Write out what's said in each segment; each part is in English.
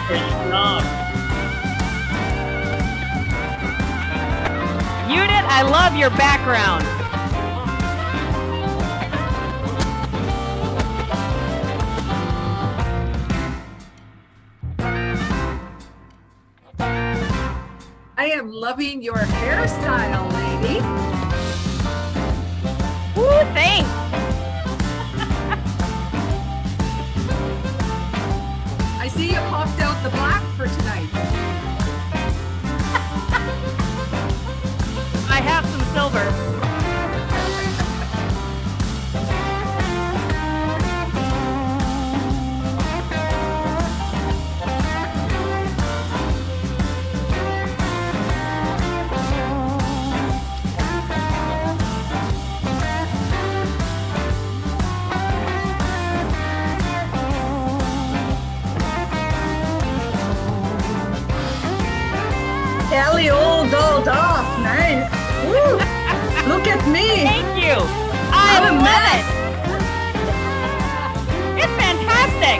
Unit, I love your background. I am loving your hairstyle, lady. Woo, thanks. I see you popped out the black for tonight. I have some silver. Kelly all dolled off. Nice. Woo. Look at me. Thank you. I I'm a love it. It's fantastic.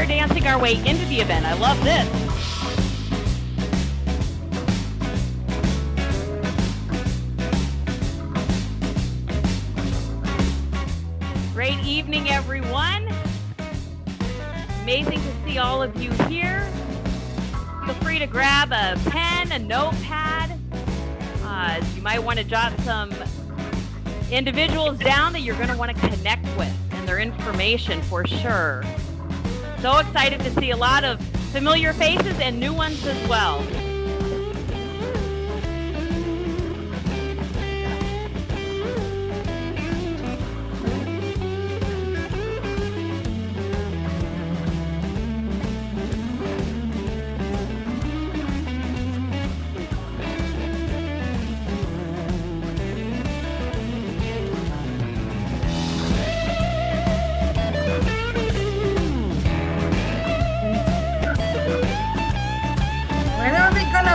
Dancing our way into the event. I love this. Great evening, everyone. Amazing to see all of you here. Feel free to grab a pen, a notepad. You might want to jot some individuals down that you're going to want to connect with and their information for sure. So excited to see a lot of familiar faces and new ones as well.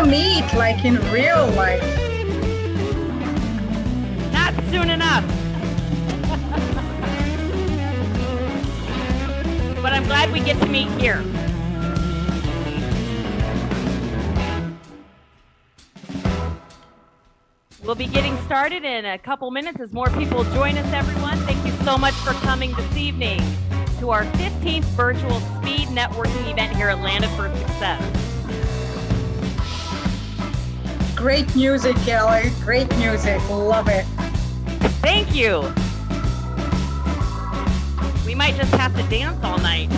Meet like in real life. Not soon enough. But I'm glad we get to meet here. We'll be getting started in a couple minutes as more people join us, everyone. Thank you so much for coming this evening to our 15th virtual speed networking event here at Landed for Success. Great music, Kelly. Great music. Love it. Thank you. We might just have to dance all night.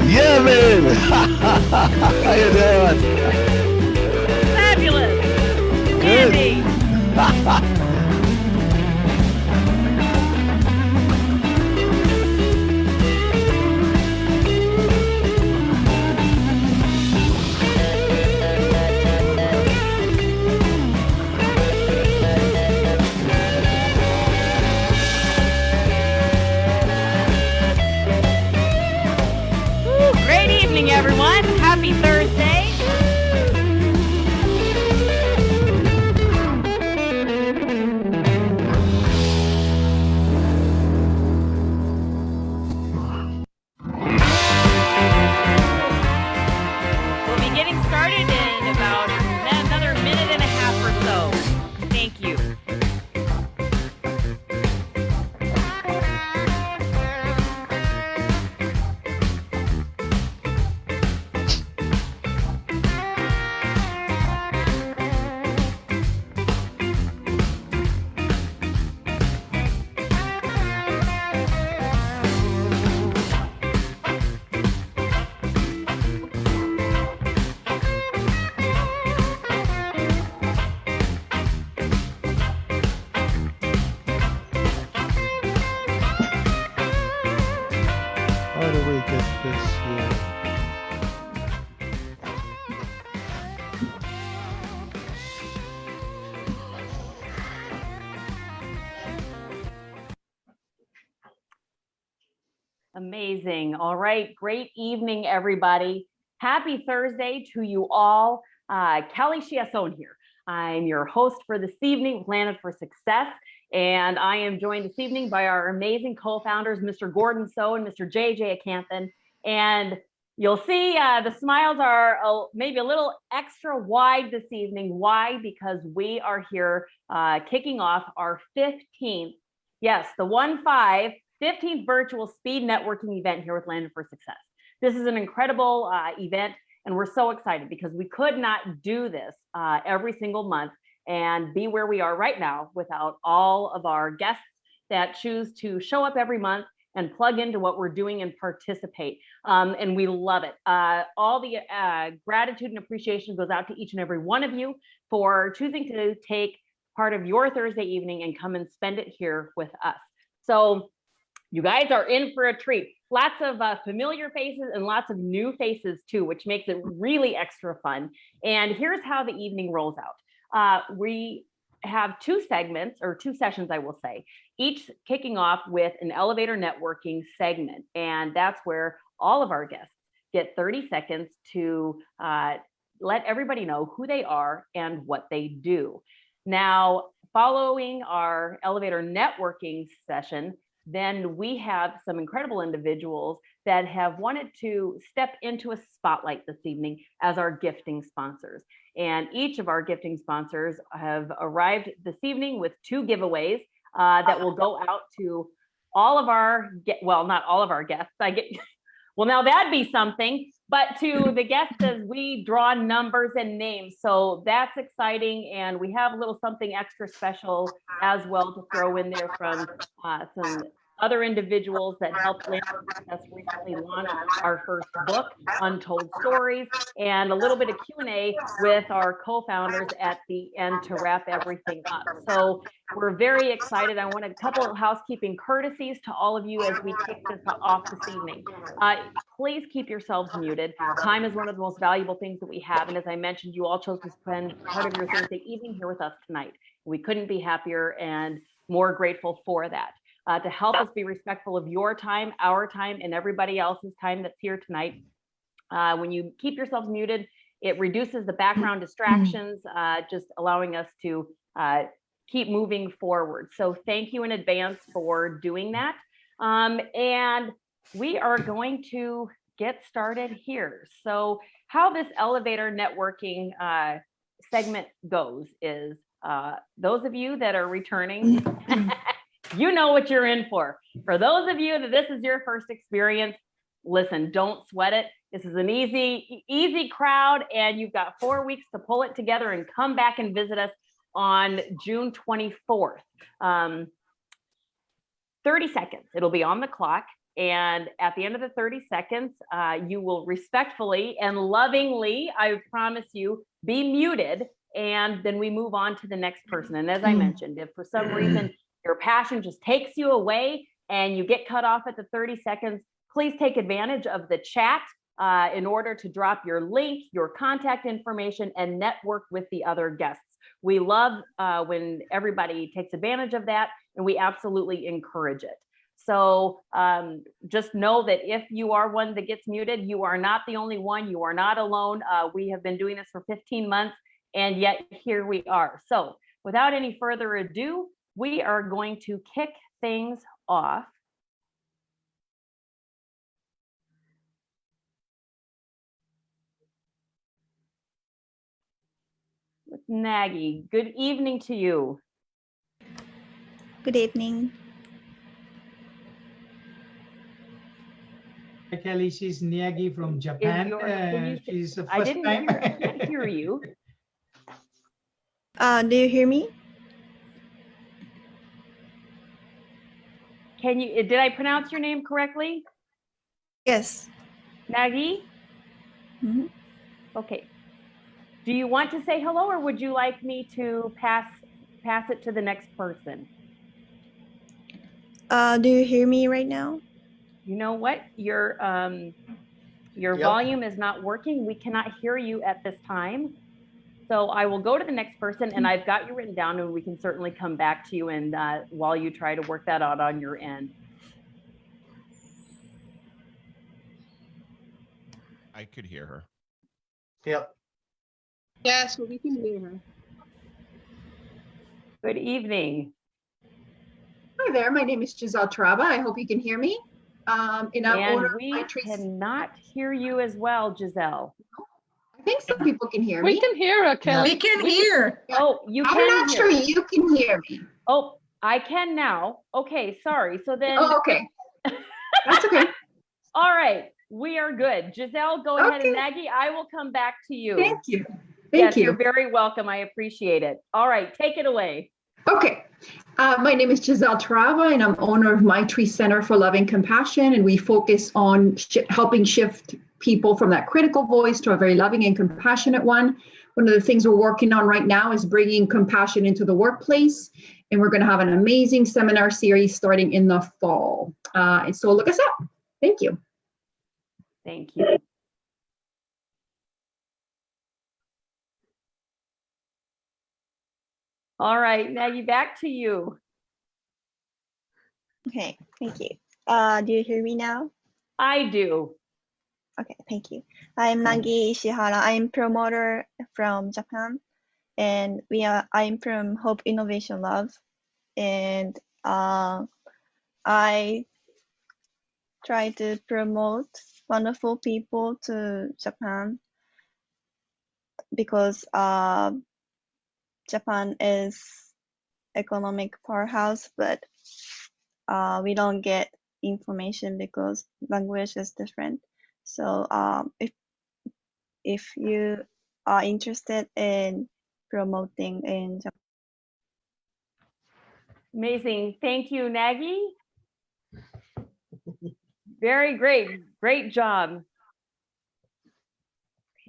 Yeah, man. How you doing? Fabulous. Good. Andy. Everyone, happy Thursday. Amazing. All right. Great evening, everybody. Happy Thursday to you all. Kelly Chiasson here. I'm your host for this evening with Landed for Success. And I am joined this evening by our amazing co-founders, Mr. Gordon So and Mr. JJ Acanthan. And you'll see the smiles are maybe a little extra wide this evening. Why? Because we are here kicking off our 15th, yes, the 15th virtual speed networking event here with Landed for Success. This is an incredible event, and we're so excited because we could not do this every single month and be where we are right now without all of our guests that choose to show up every month and plug into what we're doing and participate. And we love it. All the gratitude and appreciation goes out to each and every one of you for choosing to take part of your Thursday evening and come and spend it here with us. So you guys are in for a treat. Lots of familiar faces and lots of new faces too, which makes it really extra fun. And here's how the evening rolls out. We have two segments, or two sessions, I will say, each kicking off with an elevator networking segment. And that's where all of our guests get 30 seconds to let everybody know who they are and what they do. Now, following our elevator networking session, then we have some incredible individuals that have wanted to step into a spotlight this evening as our gifting sponsors. And each of our gifting sponsors have arrived this evening with two giveaways that will go out to all of our, well, not all of our guests. Well, now that'd be something, but to the guests as we draw numbers and names. So that's exciting. And we have a little something extra special as well to throw in there from some other individuals that helped Landed for Success recently launch our first book, Untold Stories, and a little bit of Q&A with our co-founders at the end to wrap everything up. So we're very excited. I wanted a couple of housekeeping courtesies to all of you as we kick this off this evening. Please keep yourselves muted. Time is one of the most valuable things that we have. And as I mentioned, you all chose to spend part of your Thursday evening here with us tonight. We couldn't be happier and more grateful for that. To help us be respectful of your time, our time, and everybody else's time that's here tonight. When you keep yourselves muted, it reduces the background distractions, just allowing us to keep moving forward. So thank you in advance for doing that. And we are going to get started here. So how this elevator networking segment goes is those of you that are returning, you know what you're in for. For those of you that this is your first experience, listen, don't sweat it. This is an easy crowd, and you've got 4 weeks to pull it together and come back and visit us on June 24th. 30 seconds, it'll be on the clock. And at the end of the 30 seconds, you will respectfully and lovingly, I promise you, be muted. And then we move on to the next person. And as I mentioned, if for some reason your passion just takes you away and you get cut off at the 30 seconds, please take advantage of the chat in order to drop your link, your contact information, and network with the other guests. We love when everybody takes advantage of that, and we absolutely encourage it. So just know that if you are one that gets muted, you are not the only one. You are not alone. We have been doing this for 15 months, and yet here we are. So without any further ado, we are going to kick things off with Nagy. Good evening to you. Good evening. Hi, Kelly, she's Niyagi from Japan. She's the first time. I can't hear you. Do you hear me? Can you? Did I pronounce your name correctly? Yes. Nagy? Mm-hmm. Okay. Do you want to say hello, or would you like me to pass it to the next person? Do you hear me right now? You know what? Your volume is not working. We cannot hear you at this time. So I will go to the next person, and I've got you written down, and we can certainly come back to you and while you try to work that out on your end. I could hear her. Yep. Yes, we can hear her. Good evening. Hi there, my name is Giselle Traba. I hope you can hear me. And I'm owner And of we My Tree. cannot hear you as well, Giselle. I think some people can hear me. We can hear her, Kelly. We can hear. Oh, you I'm can not hear. sure you can hear me. Oh, I can now. Okay, sorry. So then, Oh, okay. That's okay. all right, we are good. Giselle, go ahead, and Okay. Maggie, I will come back to you. Thank you. Yes, Thank you're you. very welcome. I appreciate it. All right, take it away. Okay. My name is Giselle Trava, and I'm owner of My Tree Center for Loving Compassion. And we focus on helping shift people from that critical voice to a very loving and compassionate one. One of the things we're working on right now is bringing compassion into the workplace. And we're going to have an amazing seminar series starting in the fall. And so look us up. Thank you. Thank you. All right, Maggie, back to you. Okay, thank you. Do you hear me now? I do. Okay, thank you. I'm Nagi Ishihara. I'm promoter from Japan, and I'm from Hope Innovation Lab, and I try to promote wonderful people to Japan because Japan is economic powerhouse, but we don't get information because language is different. So if you are interested in promoting in Japan. Amazing. Thank you, Nagi. Very great. Great job.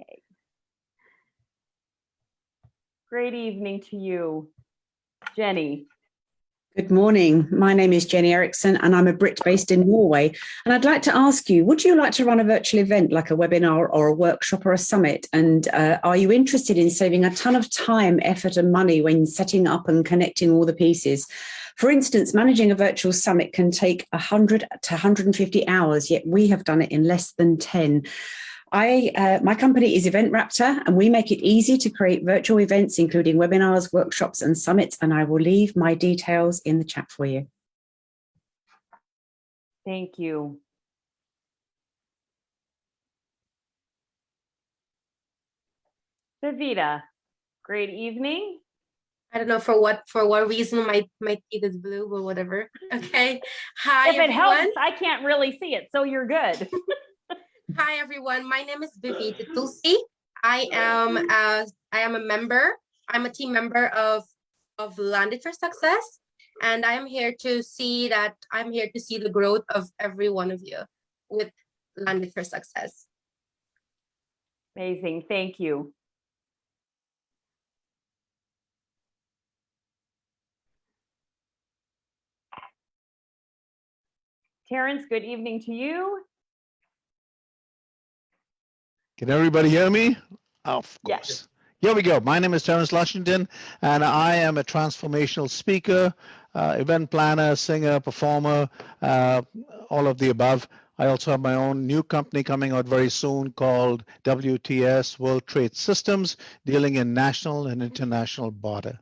Okay. Great evening to you, Jenny. Good morning. My name is Jenny Eriksson and I'm a Brit based in Norway. And I'd like to ask you, would you like to run a virtual event like a webinar or a workshop or a summit? And are you interested in saving a ton of time, effort and money when setting up and connecting all the pieces? For instance, managing a virtual summit can take 100 to 150 hours, yet we have done it in less than 10. My company is Event Raptor, and we make it easy to create virtual events, including webinars, workshops, and summits. And I will leave my details in the chat for you. Thank you. Savita, great evening. I don't know for what reason my teeth is blue or whatever. Okay. Hi, if it everyone. helps, I can't really see it, so you're good. Hi, everyone. My name is Vivita Tulsi. I am a member. I'm a team member of Landed for Success, and I'm here to see the growth of every one of you with Landed for Success. Amazing. Thank you. Terrence, good evening to you. Can everybody hear me? Of course. Yes. Here we go. My name is Terrence Lushington, and I am a transformational speaker, event planner, singer, performer, all of the above. I also have my own new company coming out very soon called WTS, World Trade Systems, dealing in national and international border.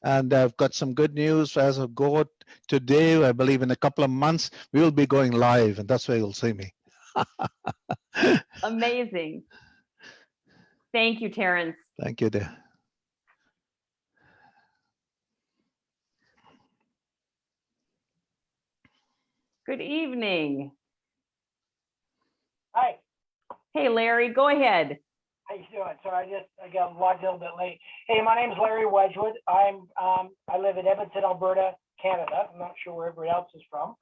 And I've got some good news as of go today. I believe in a couple of months, we will be going live, and that's where you'll see me. Amazing. Thank you, Terrence. Thank you, dear. Good evening. Hi. Hey, Larry, go ahead. How you doing? Sorry, I got logged a little bit late. Hey, my name is Larry Wedgwood. I live in Edmonton, Alberta, Canada. I'm not sure where everybody else is from.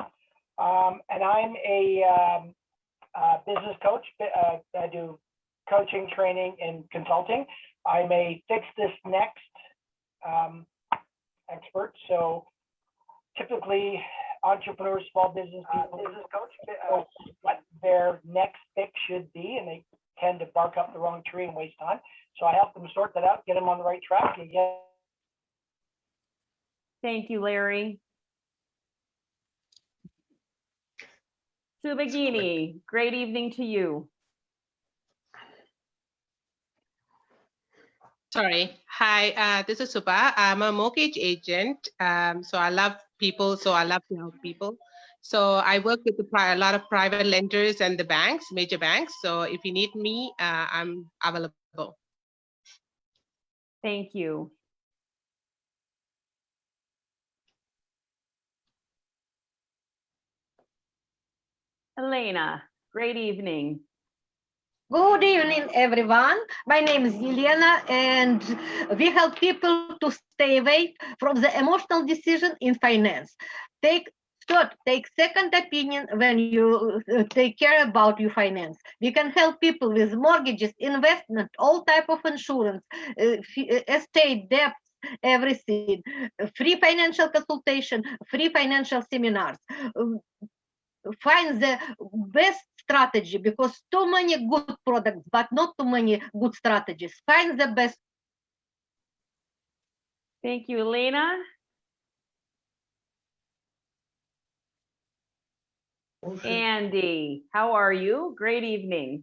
And I'm a business coach. I do coaching, training, and consulting. I'm a Fix This Next expert. So typically, entrepreneurs, small business people, business coach, what their next fix should be, and they tend to bark up the wrong tree and waste time. So I help them sort that out, get them on the right track, and get. Thank you, Larry. Subagini, great evening to you. Sorry. Hi, this is Suba. I'm a mortgage agent. So I love people. So I love to help people. So I work with a lot of private lenders and the banks, major banks. So if you need me, I'm available. Thank you. Elena, great evening. Good evening, everyone. My name is Elena, and we help people to stay away from the emotional decision in finance. Take second opinion when you take care about your finance. We can help people with mortgages, investment, all type of insurance, estate debts, everything. Free financial consultation, free financial seminars. Find the best strategy, because too many good products but not too many good strategies. Find the best. Thank you, Elena. Andy, how are you? Great evening.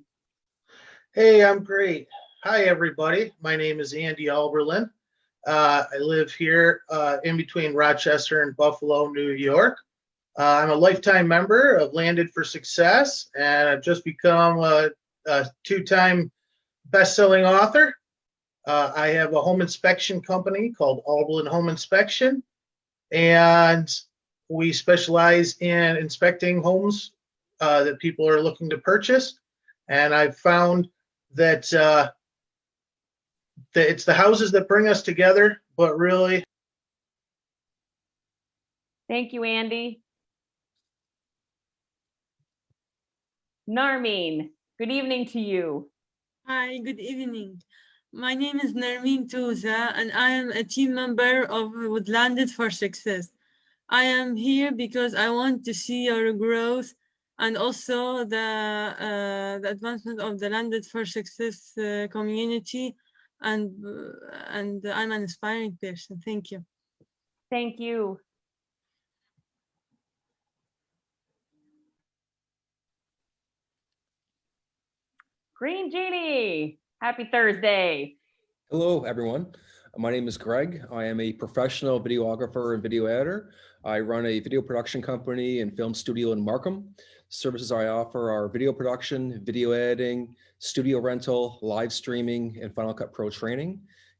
Hey, I'm great. Hi, everybody. My name is Andy Alberlin. I live here in between Rochester and Buffalo, New York. I'm a lifetime member of Landed for Success, and I've just become a two-time best-selling author. I have a home inspection company called Alberlin Home Inspection, and we specialize in inspecting homes that people are looking to purchase. And I've found that, that it's the houses that bring us together, but really. Thank you, Andy. Narmeen, good evening to you. Hi, good evening. My name is Narmeen Touza, and I am a team member of Landed for Success. I am here because I want to see your growth and also the advancement of the Landed for Success community, and I'm an inspiring person. Thank you. Thank you. Green Genie, happy Thursday. Hello, everyone. My name is Greg. I am a professional videographer and video editor. I run a video production company and film studio in Markham. Services I offer are video production, video editing, studio rental, live streaming, and Final Cut Pro training.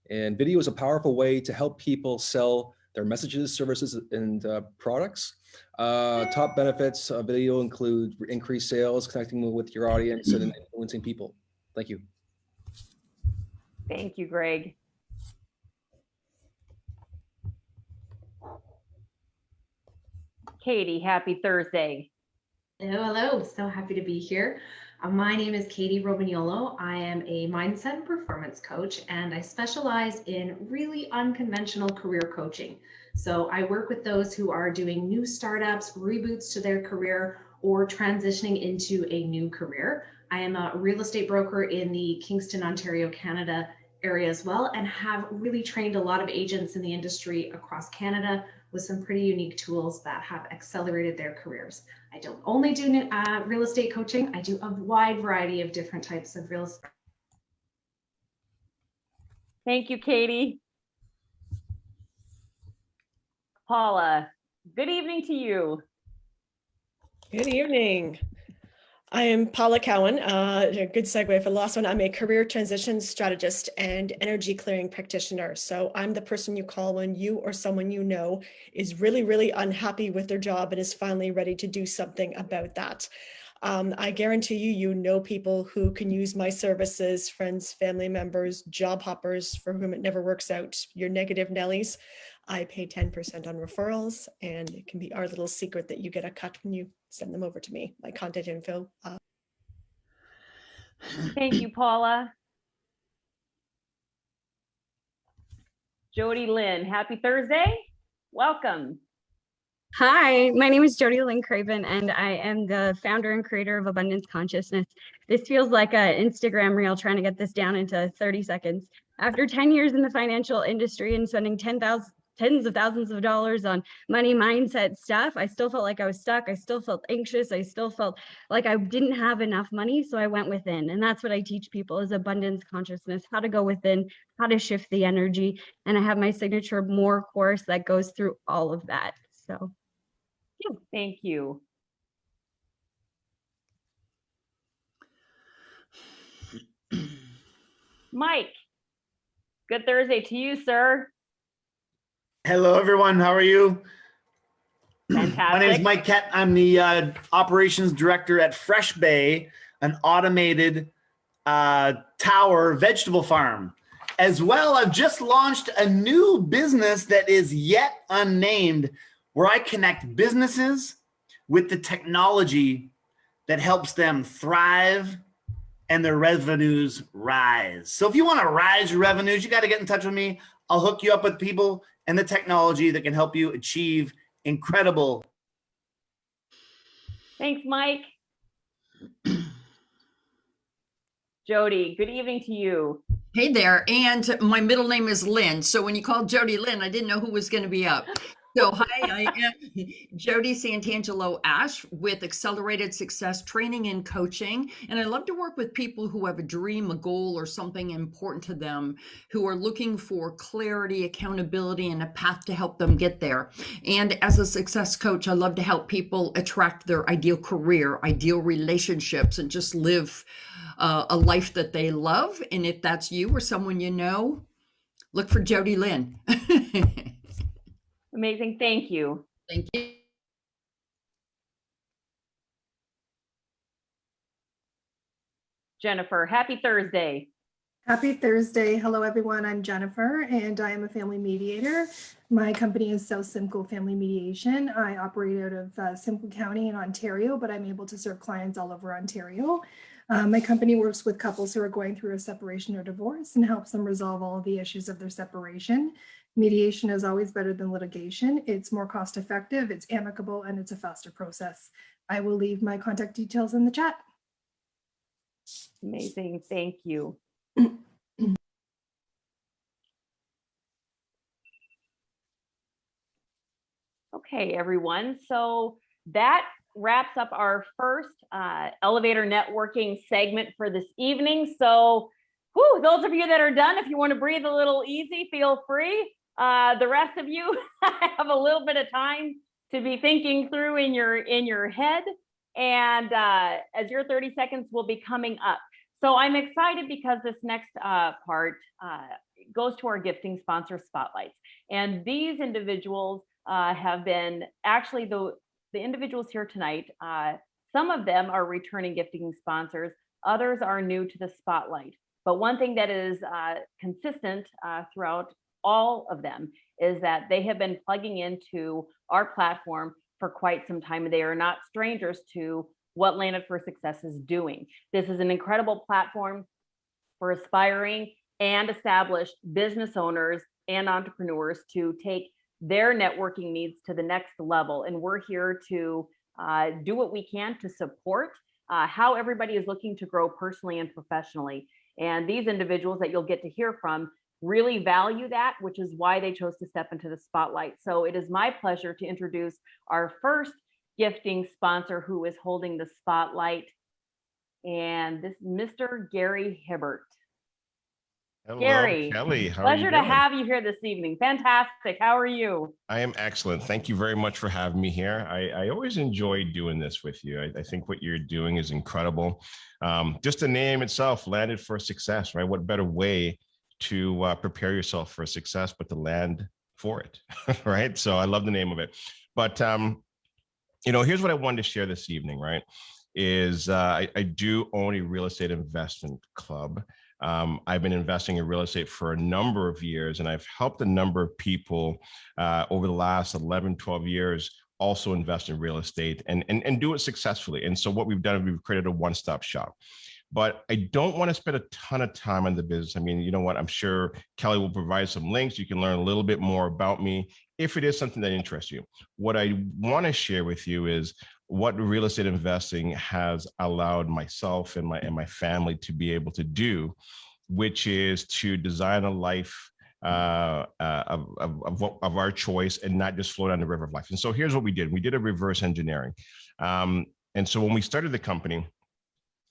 And video is a powerful way to help people sell their messages, services, and products. Top benefits of video include increased sales, connecting with your audience, and influencing people. Thank you. Thank you, Greg. Katie, happy Thursday. Hello, so happy to be here. My name is Katie Romagnolo. I am a mindset and performance coach, and I specialize in really unconventional career coaching. So I work with those who are doing new startups, reboots to their career, or transitioning into a new career. I am a real estate broker in the Kingston, Ontario, Canada area as well, and have really trained a lot of agents in the industry across Canada with some pretty unique tools that have accelerated their careers. I don't only do real estate coaching, I do a wide variety of different types of real estate. Thank you, Katie. Paula, good evening to you. Good evening. I am Paula Cowan, a good segue for the last one. I'm a career transition strategist and energy clearing practitioner. So I'm the person you call when you or someone you know is really, really unhappy with their job and is finally ready to do something about that. I guarantee you know people who can use my services, friends, family members, job hoppers for whom it never works out, your negative Nellies. I pay 10% on referrals, and it can be our little secret that you get a cut when you send them over to me. My contact info. Thank you, Paula. Jody Lynn, happy Thursday. Welcome. Hi, my name is Jody Lynn Craven, and I am the founder and creator of Abundance Consciousness. This feels like an Instagram reel trying to get this down into 30 seconds. After 10 years in the financial industry and spending tens of thousands of dollars on money mindset stuff, I still felt like I was stuck. I still felt anxious. I still felt like I didn't have enough money. So I went within. And that's what I teach people is abundance consciousness, how to go within, how to shift the energy. And I have my signature more course that goes through all of that. So thank you. Mike, good Thursday to you, sir. Hello, everyone. How are you? Fantastic. My name is Mike Kett. I'm the operations director at Fresh Bay, an automated tower vegetable farm. As well, I've just launched a new business that is yet unnamed, where I connect businesses with the technology that helps them thrive and their revenues rise. So if you want to rise your revenues, you got to get in touch with me. I'll hook you up with people and the technology that can help you achieve incredible. Thanks, Mike. Jody, good evening to you. Hey there, and my middle name is Lynn. So when you called Jody Lynn, I didn't know who was going to be up. So hi, I am Jody Santangelo Ash with Accelerated Success Training and Coaching. And I love to work with people who have a dream, a goal, or something important to them, who are looking for clarity, accountability, and a path to help them get there. And as a success coach, I love to help people attract their ideal career, ideal relationships, and just live a life that they love. And if that's you or someone you know, look for Jody Lynn. Amazing. Thank you. Thank you. Jennifer, happy Thursday. Happy Thursday. Hello, everyone. I'm Jennifer, and I am a family mediator. My company is South Simcoe Family Mediation. I operate out of Simcoe County in Ontario, but I'm able to serve clients all over Ontario. My company works with couples who are going through a separation or divorce and helps them resolve all of the issues of their separation. Mediation is always better than litigation. It's more cost effective, it's amicable, and it's a faster process. I will leave my contact details in the chat. Amazing. Thank you. Okay, everyone. So that wraps up our first elevator networking segment for this evening. So those of you that are done, if you want to breathe a little easy, feel free. The rest of you have a little bit of time to be thinking through in your head, and as your 30 seconds will be coming up. So I'm excited because this next part goes to our gifting sponsor spotlights, and these individuals have been actually the individuals here tonight. Some of them are returning gifting sponsors, others are new to the spotlight. But one thing that is consistent throughout all of them is that they have been plugging into our platform for quite some time. They are not strangers to what Landed for Success is doing. This is an incredible platform for aspiring and established business owners and entrepreneurs to take their networking needs to the next level. And we're here to do what we can to support how everybody is looking to grow personally and professionally. And these individuals that you'll get to hear from really value that, which is why they chose to step into the spotlight. So it is my pleasure to introduce our first gifting sponsor who is holding the spotlight, and this Mr. Gary Hibbert. Hello, Gary, Kelly. How are you pleasure doing? to have you here this evening. Fantastic. How are you? I am excellent. Thank you very much for having me here. I always enjoy doing this with you. I think what you're doing is incredible. Just the name itself, Landed for Success, right? What better way to prepare yourself for success but to land for it, right? So I love the name of it. But, here's what I wanted to share this evening, right? Is I do own a real estate investment club. I've been investing in real estate for a number of years, and I've helped a number of people over the last 11, 12 years also invest in real estate and do it successfully. And so what we've done is we've created a one-stop shop. But I don't want to spend a ton of time on the business. I mean, you know what? I'm sure Kelly will provide some links. You can learn a little bit more about me if it is something that interests you. What I want to share with you is what real estate investing has allowed myself and my family to be able to do, which is to design a life of of our choice and not just flow down the river of life. And so here's what we did. We did a reverse engineering. And so when we started the company,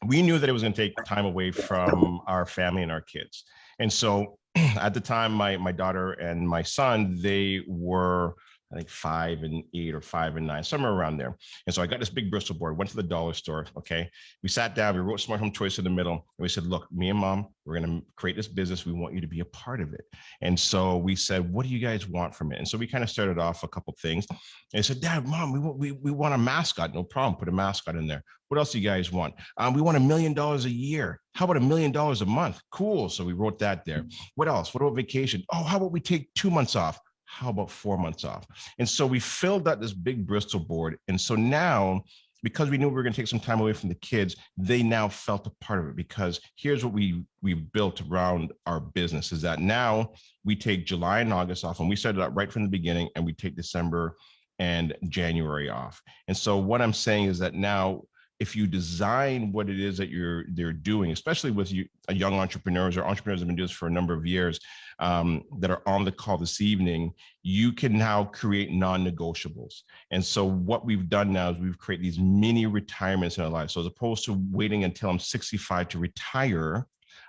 we knew that it was going to take time away from our family and our kids. And so at the time, my daughter and my son, they were, I think 5 and 8 or 5 and 9, somewhere around there. And so I got this big Bristol board, went to the dollar store. Okay. We sat down, we wrote Smart Home Choice in the middle. And we said, look, me and mom, we're going to create this business. We want you to be a part of it. And so we said, what do you guys want from it? And so we kind of started off a couple things. And I said, Dad, Mom, we want a mascot. No problem. Put a mascot in there. What else do you guys want? We want $1 million a year. How about $1 million a month? Cool. So we wrote that there. What else? What about vacation? Oh, how about we take 2 months off? How about 4 months off? And so we filled out this big Bristol board. And so now, because we knew we were going to take some time away from the kids, they now felt a part of it, because here's what we built around our business is that now we take July and August off, and we started out right from the beginning, and we take December and January off. And so what I'm saying is that now, if you design what it is that they're doing, especially with young entrepreneurs or entrepreneurs that have been doing this for a number of years, that are on the call this evening, you can now create non-negotiables. And so what we've done now is we've created these mini retirements in our lives. So as opposed to waiting until I'm 65 to retire,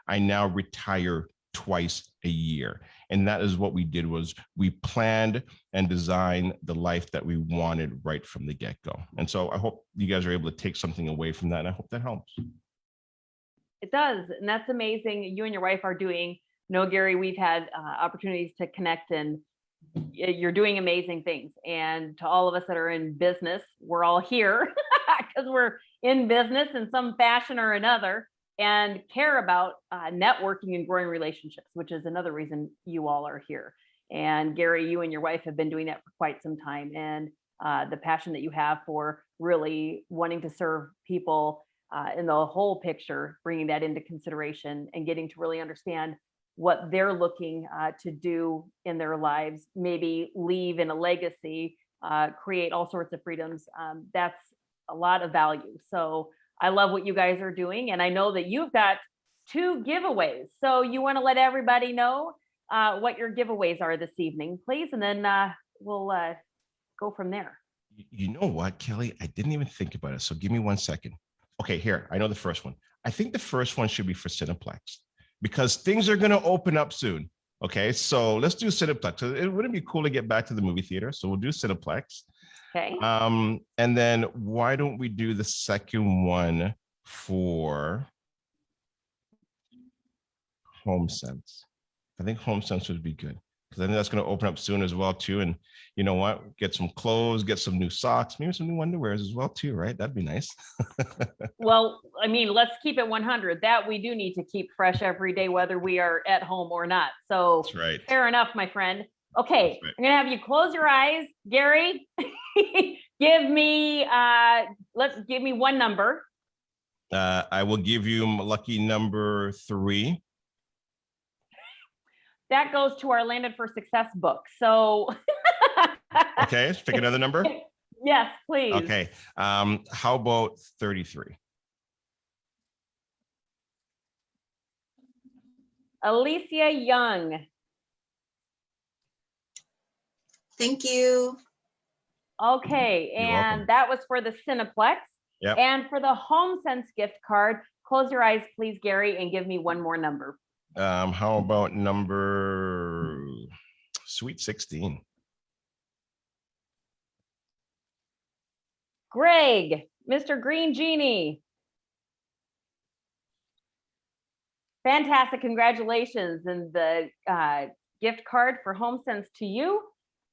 I now retire twice a year. And that is what we did, was we planned and designed the life that we wanted right from the get-go. And so I hope you guys are able to take something away from that, and I hope that helps. It does. And that's amazing. You and your wife are doing, Gary, we've had opportunities to connect, and you're doing amazing things. And to all of us that are in business, we're all here because we're in business in some fashion or another, and care about networking and growing relationships, which is another reason you all are here. And Gary, you and your wife have been doing that for quite some time. And the passion that you have for really wanting to serve people in the whole picture, bringing that into consideration and getting to really understand what they're looking to do in their lives, maybe leave in a legacy, create all sorts of freedoms. That's a lot of value. So I love what you guys are doing. And I know that you've got 2 giveaways. So you want to let everybody know what your giveaways are this evening, please. And then we'll go from there. You know what, Kelly? I didn't even think about it. So give me 1 second. Okay, here, I know the first one. I think the first one should be for Cineplex, because things are going to open up soon. Okay, so let's do Cineplex. So it wouldn't be cool to get back to the movie theater. So we'll do Cineplex. Okay. And then why don't we do the second one for HomeSense? I think HomeSense would be good, because I think that's going to open up soon as well too. And you know what? Get some clothes, get some new socks, maybe some new underwears as well too, right? That'd be nice. Well, I mean, let's keep it 100. That we do need to keep fresh every day, whether we are at home or not. So that's right. Fair enough, my friend. Okay, right. I'm gonna have you close your eyes, Gary. give me one number. I will give you lucky number 3. That goes to our Landed for Success book. So okay, let's pick another number. Yes, please. Okay. How about 33? Alicia Young. Thank you. Okay, and that was for the Cineplex. Yep. And for the HomeSense gift card, close your eyes, please, Gary, and give me one more number. How about number sweet 16? Greg, Mr. Green Genie. Fantastic, congratulations. And the gift card for HomeSense to you.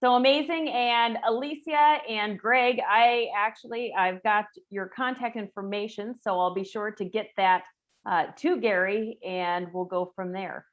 So amazing. And Alicia and Greg, I've got your contact information, so I'll be sure to get that to Gary, and we'll go from there.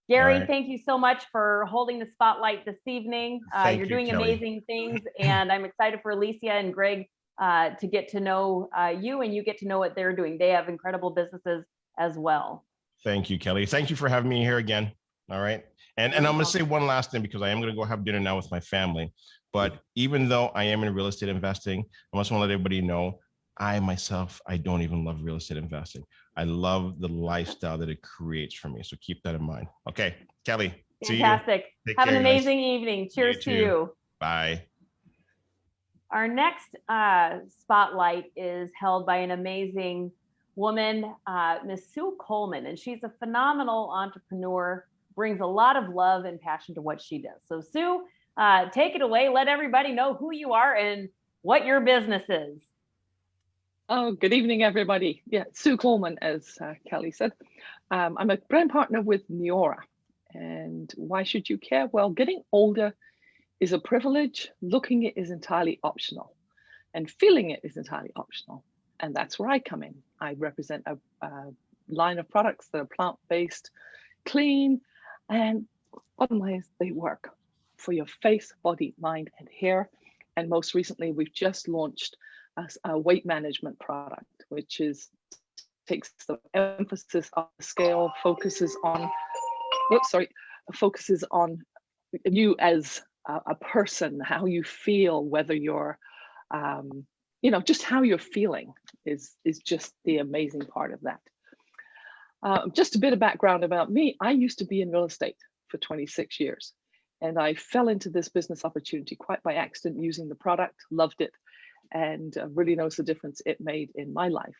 Gary, right. Thank you so much for holding the spotlight this evening. You're doing Kelly. Amazing things, and I'm excited for Alicia and Greg to get to know you, and you get to know what they're doing. They have incredible businesses as well. Thank you, Kelly. Thank you for having me here again. All right. And I'm going to say one last thing, because I am going to go have dinner now with my family. But even though I am in real estate investing, I just want to let everybody know, I myself, I don't even love real estate investing. I love the lifestyle that it creates for me. So keep that in mind. Okay, Kelly, See you. Fantastic. Take Have care, an guys. amazing evening. Cheers to too. you. Bye. Our next spotlight is held by an amazing woman, Miss Sue Coleman, and she's a phenomenal entrepreneur, brings a lot of love and passion to what she does. So Sue, take it away. Let everybody know who you are and what your business is. Oh, good evening, everybody. Yeah, Sue Coleman, as Kelly said. I'm a brand partner with Neora. And why should you care? Well, getting older is a privilege. Looking it is entirely optional. And feeling it is entirely optional. And that's where I come in. I represent a line of products that are plant-based, clean, and bottom line is they work for your face, body, mind, and hair. And most recently, we've just launched a weight management product, which takes the emphasis off the scale, focuses on you as a person, how you feel, whether you're, just how you're feeling is just the amazing part of that. Just a bit of background about me. I used to be in real estate for 26 years, and I fell into this business opportunity quite by accident using the product, loved it, and really noticed the difference it made in my life.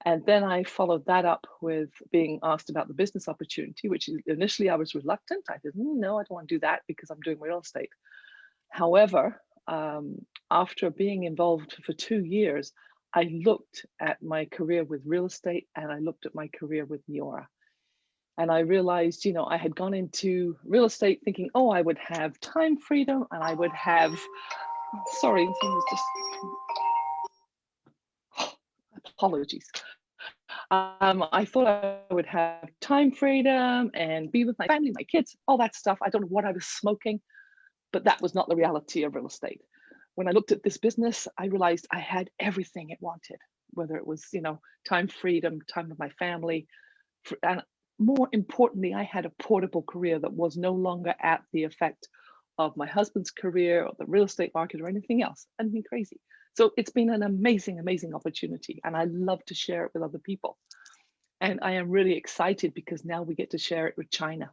And then I followed that up with being asked about the business opportunity, which initially I was reluctant. I didn't know, I don't want to do that because I'm doing real estate. However, after being involved for 2 years, I looked at my career with real estate and I looked at my career with Neora. And I realized, I had gone into real estate thinking, oh, I would have time freedom and I would have, sorry, someone's just, apologies. I thought I would have time freedom and be with my family, my kids, all that stuff. I don't know what I was smoking, but that was not the reality of real estate. When I looked at this business, I realized I had everything it wanted, whether it was, time freedom, time with my family, and more importantly, I had a portable career that was no longer at the effect of my husband's career or the real estate market or anything else, anything crazy. So it's been an amazing, amazing opportunity, and I love to share it with other people. And I am really excited because now we get to share it with China.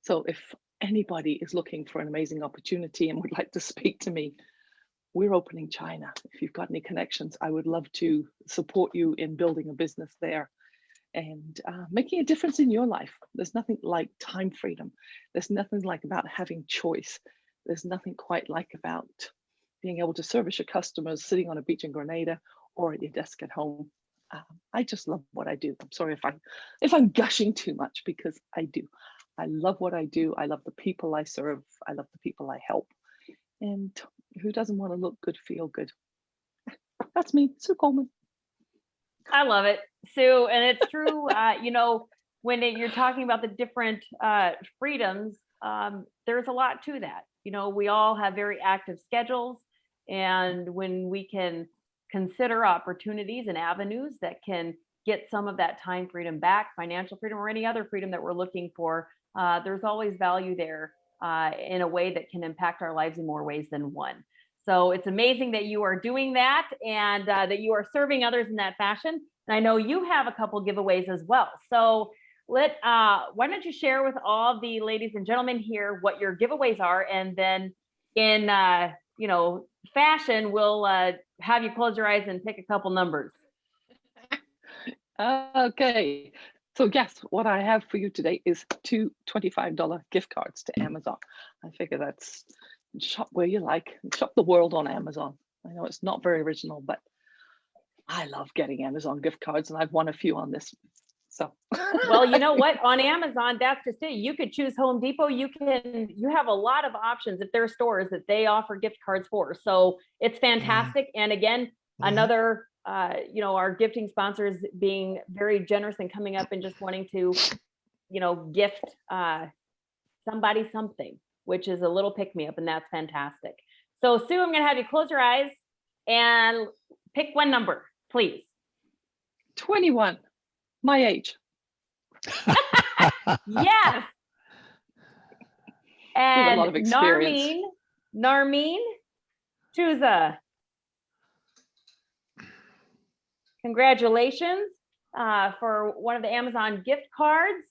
So if anybody is looking for an amazing opportunity and would like to speak to me, we're opening China. If you've got any connections, I would love to support you in building a business there and making a difference in your life. There's nothing like time freedom. There's nothing like about having choice. There's nothing quite like about being able to service your customers sitting on a beach in Grenada or at your desk at home. I just love what I do. I'm sorry if I'm gushing too much because I do. I love what I do. I love the people I serve. I love the people I help. And who doesn't want to look good, feel good? That's me, Sue Coleman. I love it, Sue. And it's true, when you're talking about the different freedoms, there's a lot to that. We all have very active schedules. And when we can consider opportunities and avenues that can get some of that time freedom back, financial freedom, or any other freedom that we're looking for, there's always value there in a way that can impact our lives in more ways than one. So it's amazing that you are doing that and that you are serving others in that fashion. And I know you have a couple giveaways as well. So why don't you share with all the ladies and gentlemen here what your giveaways are, and then in fashion, we'll have you close your eyes and pick a couple numbers. Okay. So yes, what I have for you today is 2 $25 gift cards to Amazon. I figure that's shop where you like, shop the world on Amazon. I know it's not very original, but I love getting Amazon gift cards, and I've won a few on this. So, well, you know what? On Amazon, that's just it. You could choose Home Depot. You have a lot of options if there are stores that they offer gift cards for. So it's fantastic. And again, another, our gifting sponsors being very generous and coming up and just wanting to, gift somebody something, which is a little pick-me-up, and that's fantastic. So Sue, I'm going to have you close your eyes and pick one number, please. 21, my age. Yes. And a lot of experience. Narmeen Chuza. Congratulations for one of the Amazon gift cards.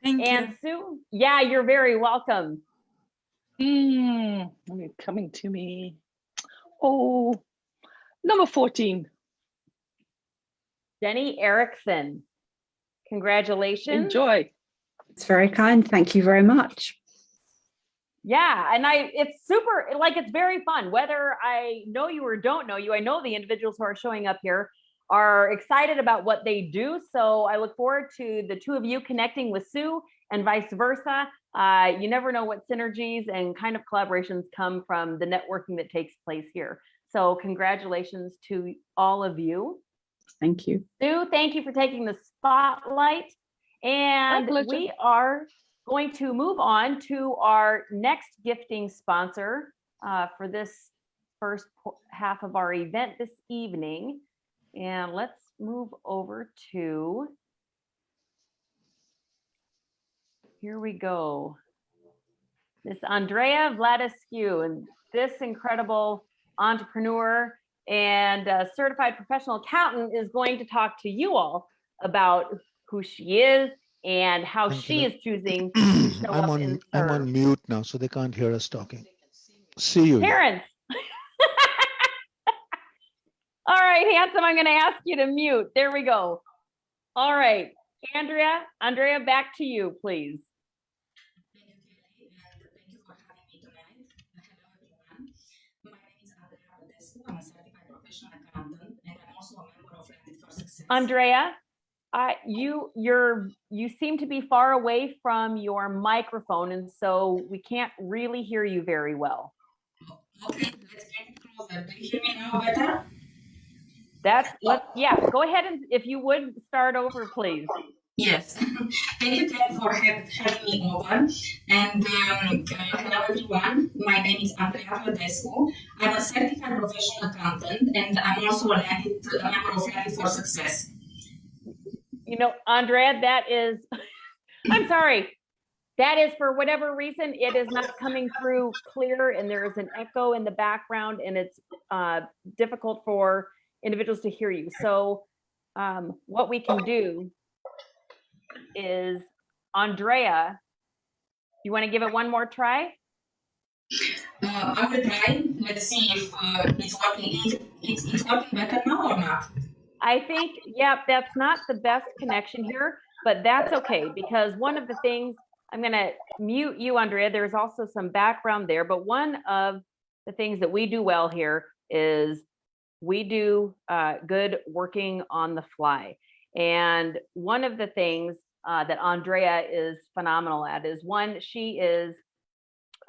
Thank And you. Sue, yeah, you're very welcome. Coming to me. Oh, number 14. Jenny Erickson. Congratulations. Enjoy. It's very kind. Thank you very much. Yeah, and it's super, like, it's very fun. Whether I know you or don't know you, I know the individuals who are showing up here are excited about what they do. So I look forward to the two of you connecting with Sue and vice versa. You never know what synergies and kind of collaborations come from the networking that takes place here. So congratulations to all of you. Thank you. Sue, thank you for taking the spotlight. And we are going to move on to our next gifting sponsor for this first half of our event this evening. And let's move over to, here we go. Miss Andrea Vladescu, and this incredible entrepreneur and certified professional accountant is going to talk to you all about who she is and how she is choosing to show up and serve. I'm on mute now, so they can't hear us talking. See you. Terrence. All right, handsome, I'm going to ask you to mute. There we go. All right, Andrea, back to you, please. I'm a certified professional accountant, and I'm also a member of Landed for Success. Andrea, you seem to be far away from your microphone, and so we can't really hear you very well. Okay, let's get it closer. Do you hear me now better? Yeah, go ahead, and if you would start over, please. Yes. Thank you, Ken, for having me over. And hello, everyone. My name is Andrea Vladescu. I'm a certified professional accountant, and I'm also a member of Landed for Success. You know, Andrea, that is, I'm sorry. That is, for whatever reason, it is not coming through clear, and there is an echo in the background, and it's difficult for individuals to hear you. So what we can do is, Andrea, you want to give it one more try? I will try. Let's see if it's working. It's working better now or not? I think, yeah, that's not the best connection here, but that's okay, because one of the things, I'm going to mute you, Andrea. There's also some background there, but one of the things that we do well here is we do good working on the fly. And one of the things that Andrea is phenomenal at is, one, she is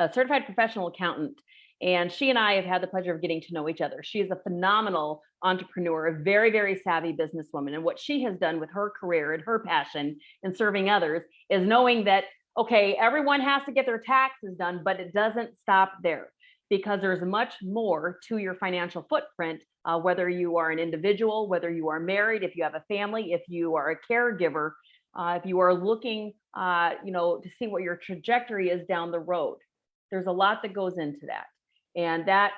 a certified professional accountant, and she and I have had the pleasure of getting to know each other. She is a phenomenal entrepreneur, a very, very savvy businesswoman. And what she has done with her career and her passion in serving others is knowing that, okay, everyone has to get their taxes done, but it doesn't stop there, because there's much more to your financial footprint, whether you are an individual, whether you are married, if you have a family, if you are a caregiver, if you are looking, to see what your trajectory is down the road. There's a lot that goes into that. And that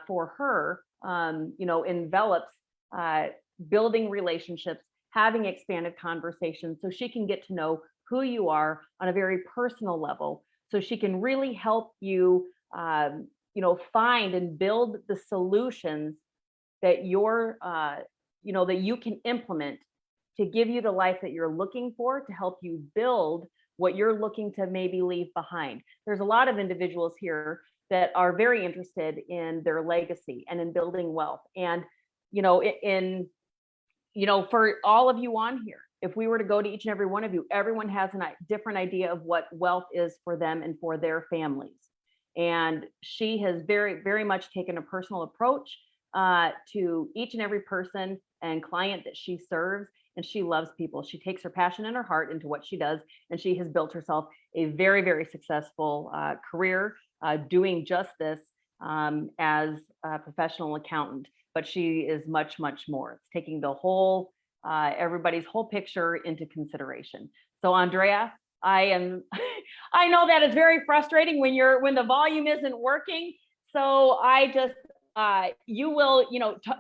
for her, envelops building relationships, having expanded conversations, so she can get to know who you are on a very personal level, so she can really help you, find and build the solutions that you're, that you can implement to give you the life that you're looking for, to help you build what you're looking to maybe leave behind. There's a lot of individuals here that are very interested in their legacy and in building wealth. And, for all of you on here, if we were to go to each and every one of you, everyone has a different idea of what wealth is for them and for their families. And she has very, very much taken a personal approach to each and every person and client that she serves. And she loves people. She takes her passion and her heart into what she does. And she has built herself a very, very successful career doing just this as a professional accountant. But she is much, much more. It's taking the whole, everybody's whole picture into consideration. So Andrea, I know that is very frustrating when the volume isn't working. So I just, you will,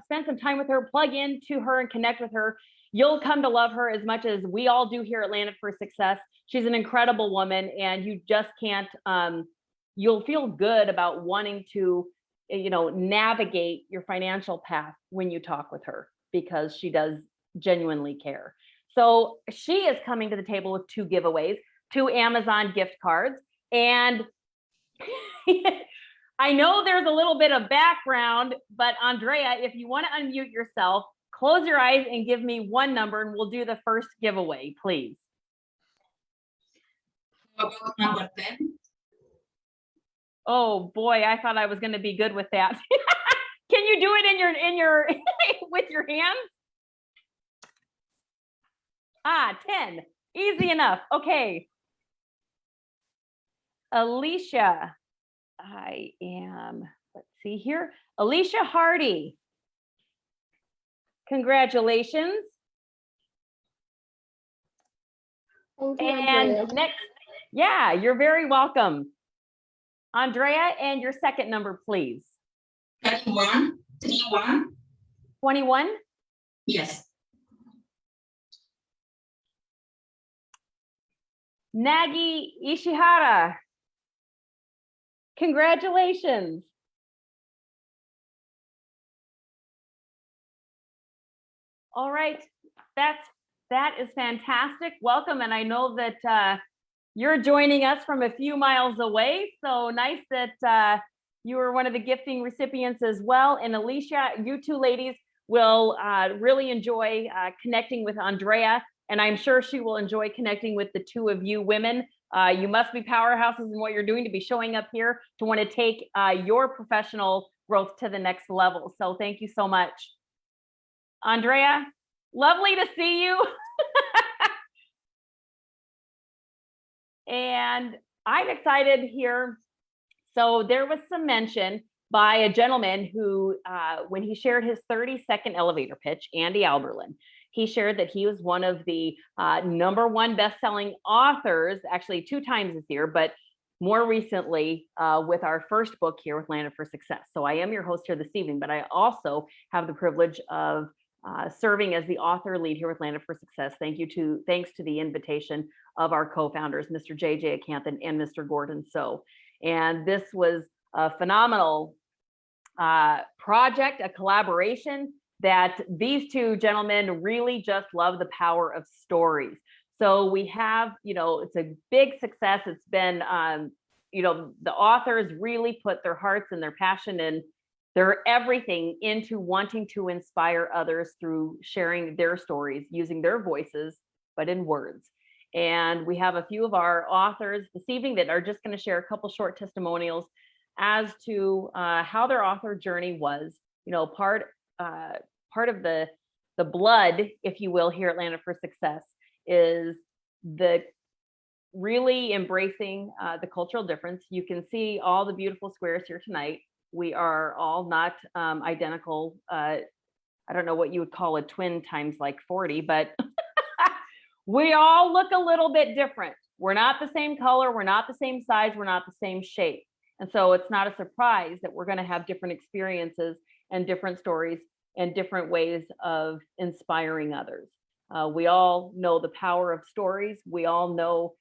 spend some time with her, plug into her and connect with her. you'll come to love her as much as we all do here at Landed for Success. She's an incredible woman, and you just can't, you'll feel good about wanting to, navigate your financial path when you talk with her, because she does genuinely care. So she is coming to the table with 2 giveaways, 2 Amazon gift cards. And I know there's a little bit of background, but Andrea, if you want to unmute yourself, close your eyes and give me one number and we'll do the first giveaway, please. Number 10. Oh boy, I thought I was going to be good with that. Can you do it in your with your hands? 10. Easy enough. Okay. Alicia, let's see here. Alicia Hardy. Congratulations. Thank you, And Andrea. next, yeah, you're very welcome. Andrea, and your second number, please. 31. 21? Yes. Nagi Ishihara. Congratulations. All right, that is fantastic. Welcome, and I know that you're joining us from a few miles away, so nice that you were one of the gifting recipients as well. And Alicia, you 2 ladies will really enjoy connecting with Andrea, and I'm sure she will enjoy connecting with the 2 of you women. You must be powerhouses in what you're doing to be showing up here to want to take your professional growth to the next level. So thank you so much. Andrea, lovely to see you. And I'm excited here. So there was some mention by a gentleman who, when he shared his 30-second elevator pitch, Andy Alberlin, he shared that he was one of the #1 best-selling authors, actually 2 times this year, but more recently with our first book here with Landed for Success. So I am your host here this evening, but I also have the privilege of serving as the author lead here with Landed for Success. Thanks to the invitation of our co-founders, Mr. JJ Acanthan and Mr. Gordon So. And this was a phenomenal project, a collaboration that these 2 gentlemen really just love the power of stories. So we have, it's a big success. It's been, the authors really put their hearts and their passion and their everything into wanting to inspire others through sharing their stories, using their voices, but in words. And we have a few of our authors this evening that are just going to share a couple short testimonials as to how their author journey was, part of the blood, if you will, here at Landed for Success is the really embracing the cultural difference. You can see all the beautiful squares here tonight. We are all not identical. I don't know what you would call a twin times like 40, but we all look a little bit different. We're not the same color. We're not the same size. We're not the same shape. And so it's not a surprise that we're going to have different experiences and different stories and different ways of inspiring others. We all know the power of stories. We all know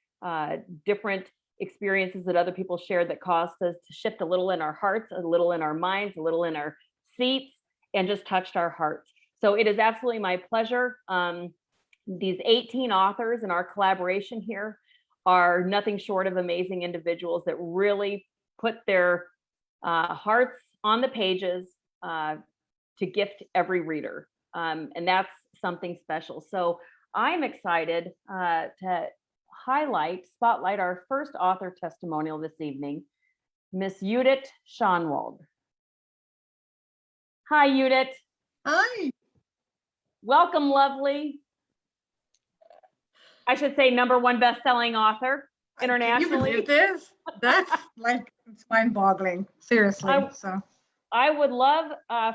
different experiences that other people shared that caused us to shift a little in our hearts, a little in our minds, a little in our seats, and just touched our hearts. So it is absolutely my pleasure. These 18 authors in our collaboration here are nothing short of amazing individuals that really put their hearts on the pages to gift every reader. And that's something special. So I'm excited to spotlight our first author testimonial this evening, Miss Judith Schonwald. Hi, Judith. Hi. Welcome, lovely. I should say #1 best-selling author internationally. Can you believe this? That's like, it's mind-boggling, seriously. I would love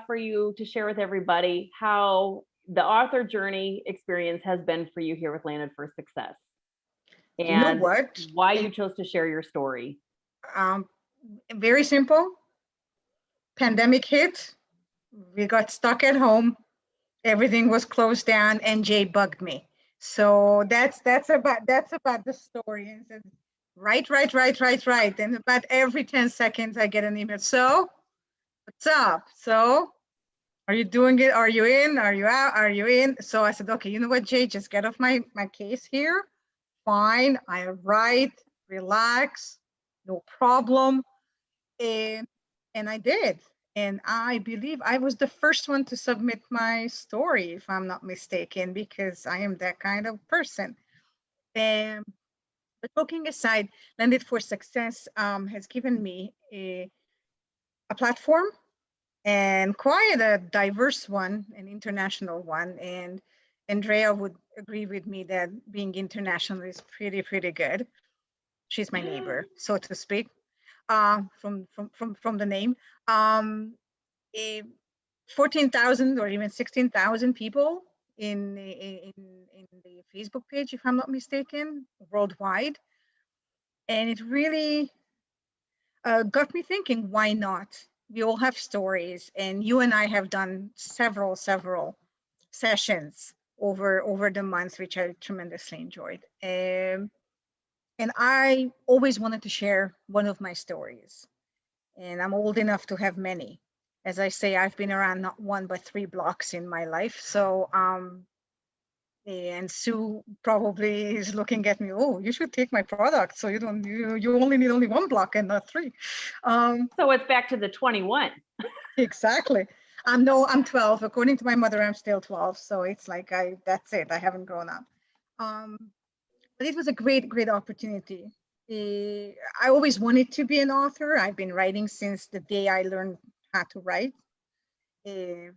for you to share with everybody how the author journey experience has been for you here with Landed for Success. And you know what? Why you chose to share your story. Very simple. Pandemic hit. We got stuck at home. everything was closed down, and Jay bugged me. So that's about the story. And said, right. And about every 10 seconds I get an email. So what's up? So are you doing it? Are you in? Are you out? Are you in? So I said, okay, you know what, Jay, just get off my case here. Fine, I write, relax, no problem. And I did. And I believe I was the first one to submit my story, if I'm not mistaken, because I am that kind of person. But joking aside, Landed for Success has given me a platform, and quite a diverse one, an international one. And Andrea would agree with me that being international is pretty good. She's my neighbor, so to speak, from the name. 14,000 or even 16,000 people in the Facebook page, if I'm not mistaken, worldwide. And it really got me thinking, why not? We all have stories, and you and I have done several sessions over the months, which I tremendously enjoyed. And I always wanted to share one of my stories. And I'm old enough to have many. As I say, I've been around not one, but 3 blocks in my life. So, and Sue probably is looking at me, oh, you should take my product. So you don't, you only need 1 block and not 3. So it's back to the 21. Exactly. I'm 12. According to my mother, I'm still 12. So it's like, that's it. I haven't grown up. But it was a great opportunity. I always wanted to be an author. I've been writing since the day I learned how to write.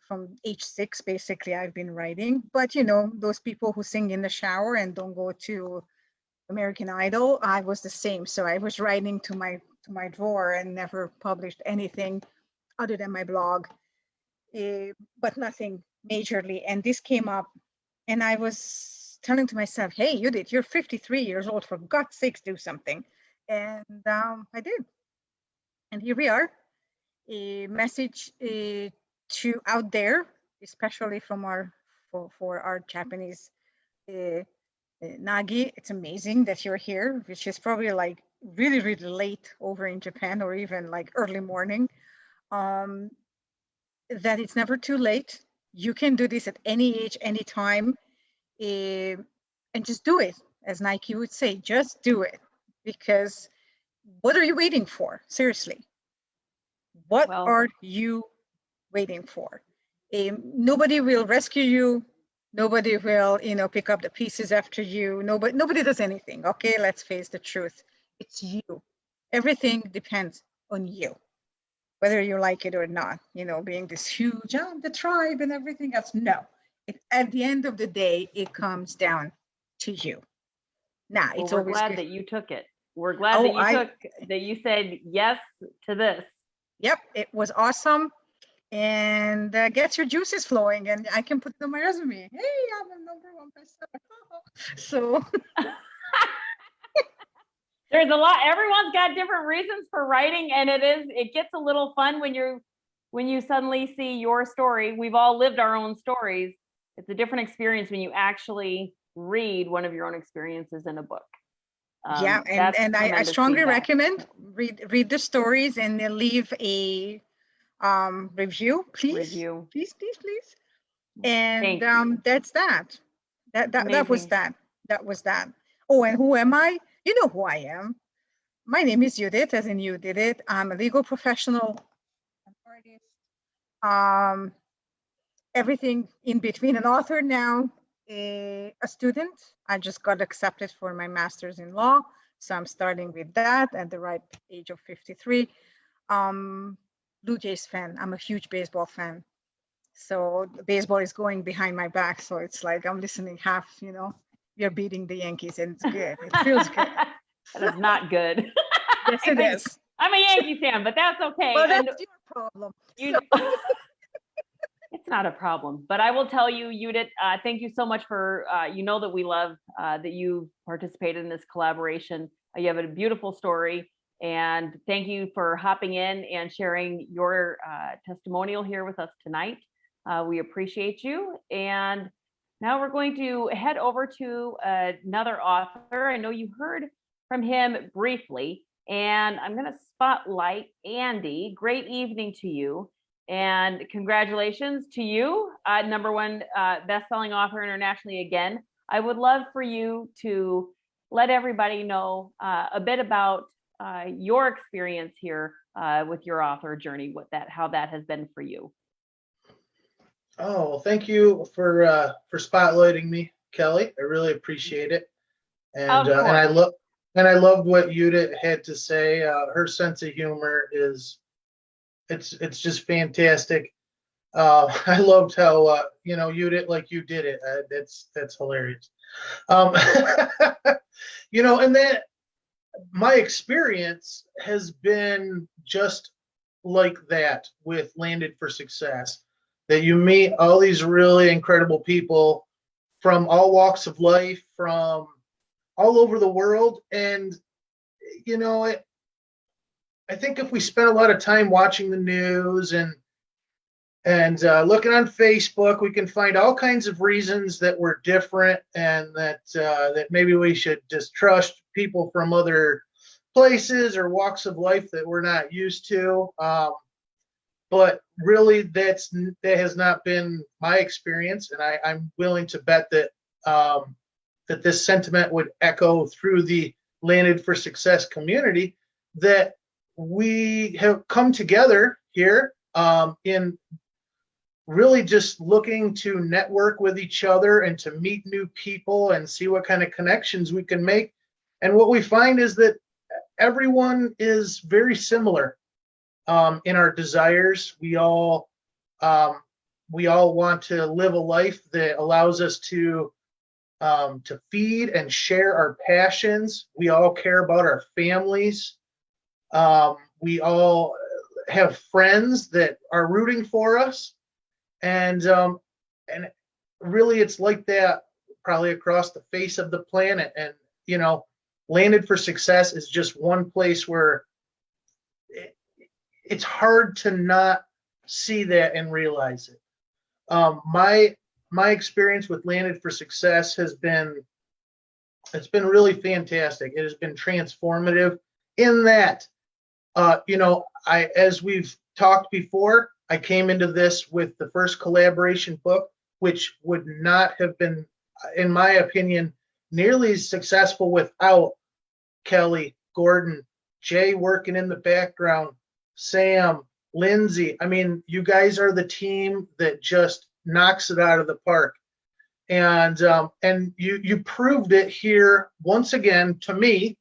From age 6, basically, I've been writing. But you know, those people who sing in the shower and don't go to American Idol, I was the same. So I was writing to my drawer and never published anything other than my blog, but nothing majorly. And this came up, and I was telling to myself, hey, Judith, you're 53 years old. For God's sakes, do something. And I did. And here we are. A message to out there, especially from for our Japanese Nagi. It's amazing that you're here, which is probably like really late over in Japan, or even like early morning. That it's never too late. You can do this at any age, any time, and just do it. As Nike would say, just do it. Because what are you waiting for? Seriously. What are you waiting for? Nobody will rescue you. Nobody will, pick up the pieces after you. Nobody does anything. Okay, let's face the truth. It's you. Everything depends on you, whether you like it or not. Being this huge, the tribe and everything else. No, at the end of the day, it comes down to you. Now, it's we're always glad good. that you took it. We're glad that you said yes to this. Yep, it was awesome. And gets your juices flowing, and I can put it on my resume. Hey, I'm a #1 bestseller. So there's a lot. Everyone's got different reasons for writing, and it gets a little fun when you suddenly see your story. We've all lived our own stories. It's a different experience when you actually read one of your own experiences in a book. Yeah, and I strongly recommend read the stories and then leave a review, please. Please. And that's that. That was that. Oh, and who am I? You know who I am. My name is Judith, as in you did it. I'm a legal professional, an artist, everything in between, an author now, a student. I just got accepted for my master's in law, so I'm starting with that at the right age of 53. Blue Jays fan. I'm a huge baseball fan. So baseball is going behind my back. So it's like I'm listening half, we're beating the Yankees, and it's good. It feels good. That is not good. Yes, it is. I'm a Yankee fan, but that's okay. Well, that's your problem. It's not a problem. But I will tell you, Judith, thank you so much for, that we love that you participated in this collaboration. You have a beautiful story. And thank you for hopping in and sharing your testimonial here with us tonight. We appreciate you. And now we're going to head over to another author. I know you heard from him briefly, and I'm going to spotlight Andy. Great evening to you, and congratulations to you, #1 best-selling author internationally again. I would love for you to let everybody know a bit about your experience here with your author journey, how that has been for you. Oh, well, thank you for spotlighting me, Kelly. I really appreciate it. And I loved what Judith had to say. Her sense of humor it's just fantastic. I loved how Judith, like you did it. That's hilarious. And that my experience has been just like that with Landed for Success. That you meet all these really incredible people from all walks of life, from all over the world. And, I think if we spend a lot of time watching the news and looking on Facebook, we can find all kinds of reasons that we're different and that maybe we should distrust people from other places or walks of life that we're not used to. But really, that has not been my experience, and I'm willing to bet that that this sentiment would echo through the Landed for Success community. That we have come together here in really just looking to network with each other and to meet new people and see what kind of connections we can make. And what we find is that everyone is very similar. In our desires, we all want to live a life that allows us to feed and share our passions. We all care about our families. We all have friends that are rooting for us, and really, it's like that probably across the face of the planet. And Landed for Success is just one place where it's hard to not see that and realize it. My experience with Landed for Success it's been really fantastic. It has been transformative in that, as we've talked before, I came into this with the first collaboration book, which would not have been, in my opinion, nearly as successful without Kelly, Gordon, Jay working in the background, Sam, Lindsay. I mean, you guys are the team that just knocks it out of the park. And you proved it here once again to me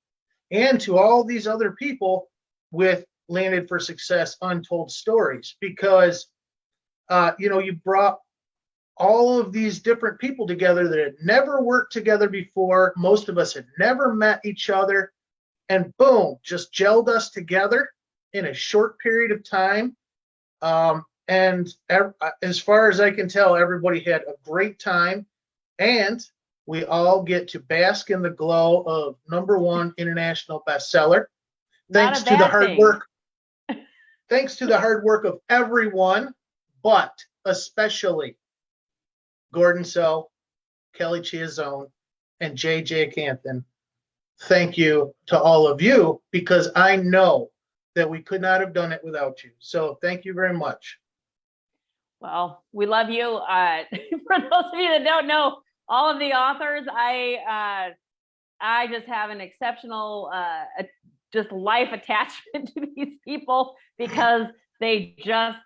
and to all these other people with Landed for Success Untold Stories, because you brought all of these different people together that had never worked together before. Most of us had never met each other, and boom, just gelled us together in a short period of time. And as far as I can tell, everybody had a great time, and we all get to bask in the glow of #1 international bestseller. Thanks to the hard work. Thanks to the hard work of everyone, but especially Gordon Sell, Kelly Chiazzone, and JJ Canthan. Thank you to all of you, because I know that we could not have done it without you. So thank you very much. Well, we love you. For those of you that don't know, all of the authors, I just have an exceptional just life attachment to these people, because they just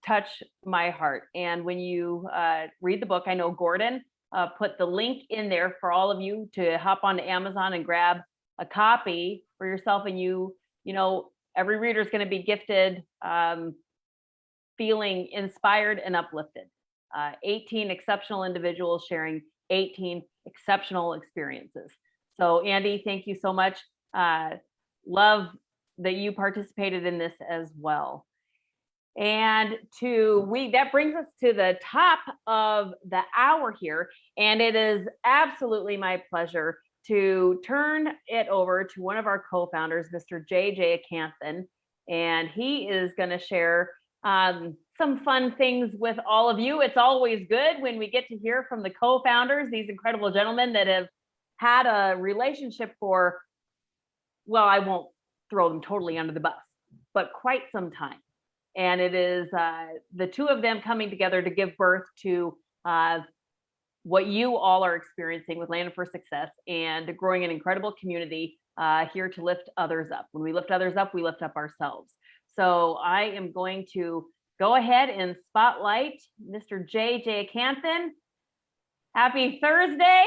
touch my heart. And when you read the book, I know Gordon put the link in there for all of you to hop onto Amazon and grab a copy for yourself. And every reader is going to be gifted feeling inspired and uplifted. 18 exceptional individuals sharing 18 exceptional experiences. So Andy, thank you so much. Love that you participated in this as well. And that brings us to the top of the hour here. And it is absolutely my pleasure to turn it over to one of our co-founders, Mr. JJ Canthan. And he is going to share some fun things with all of you. It's always good when we get to hear from the co-founders, these incredible gentlemen that have had a relationship for, well, I won't throw them totally under the bus, but quite some time. And it is the two of them coming together to give birth to what you all are experiencing with Landed for Success and growing an incredible community here to lift others up. When we lift others up, we lift up ourselves. So I am going to go ahead and spotlight Mr. J. Canthan. Happy Thursday,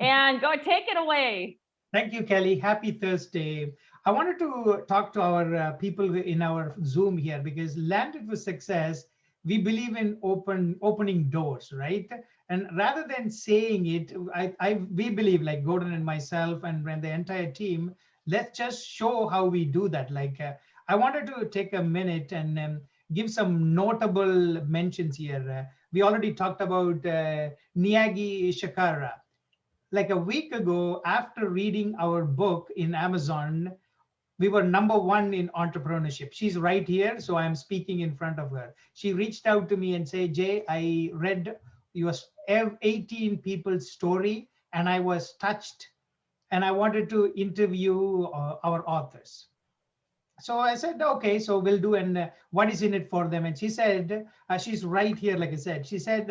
and go take it away. Thank you, Kelly. Happy Thursday. I wanted to talk to our people in our Zoom here because Landed for Success, we believe in opening doors, right? And rather than saying it, we believe, like Gordon and myself and the entire team, let's just show how we do that. Like I wanted to take a minute and give some notable mentions here. We already talked about Niyagi Shakara. Like a week ago, after reading our book in Amazon, we were #1 in entrepreneurship. She's right here, so I'm speaking in front of her. She reached out to me and said, Jay, I read your 18 people's story and I was touched and I wanted to interview our authors. So I said, okay, so we'll do, and what is in it for them? And she said, she's right here, like I said, she said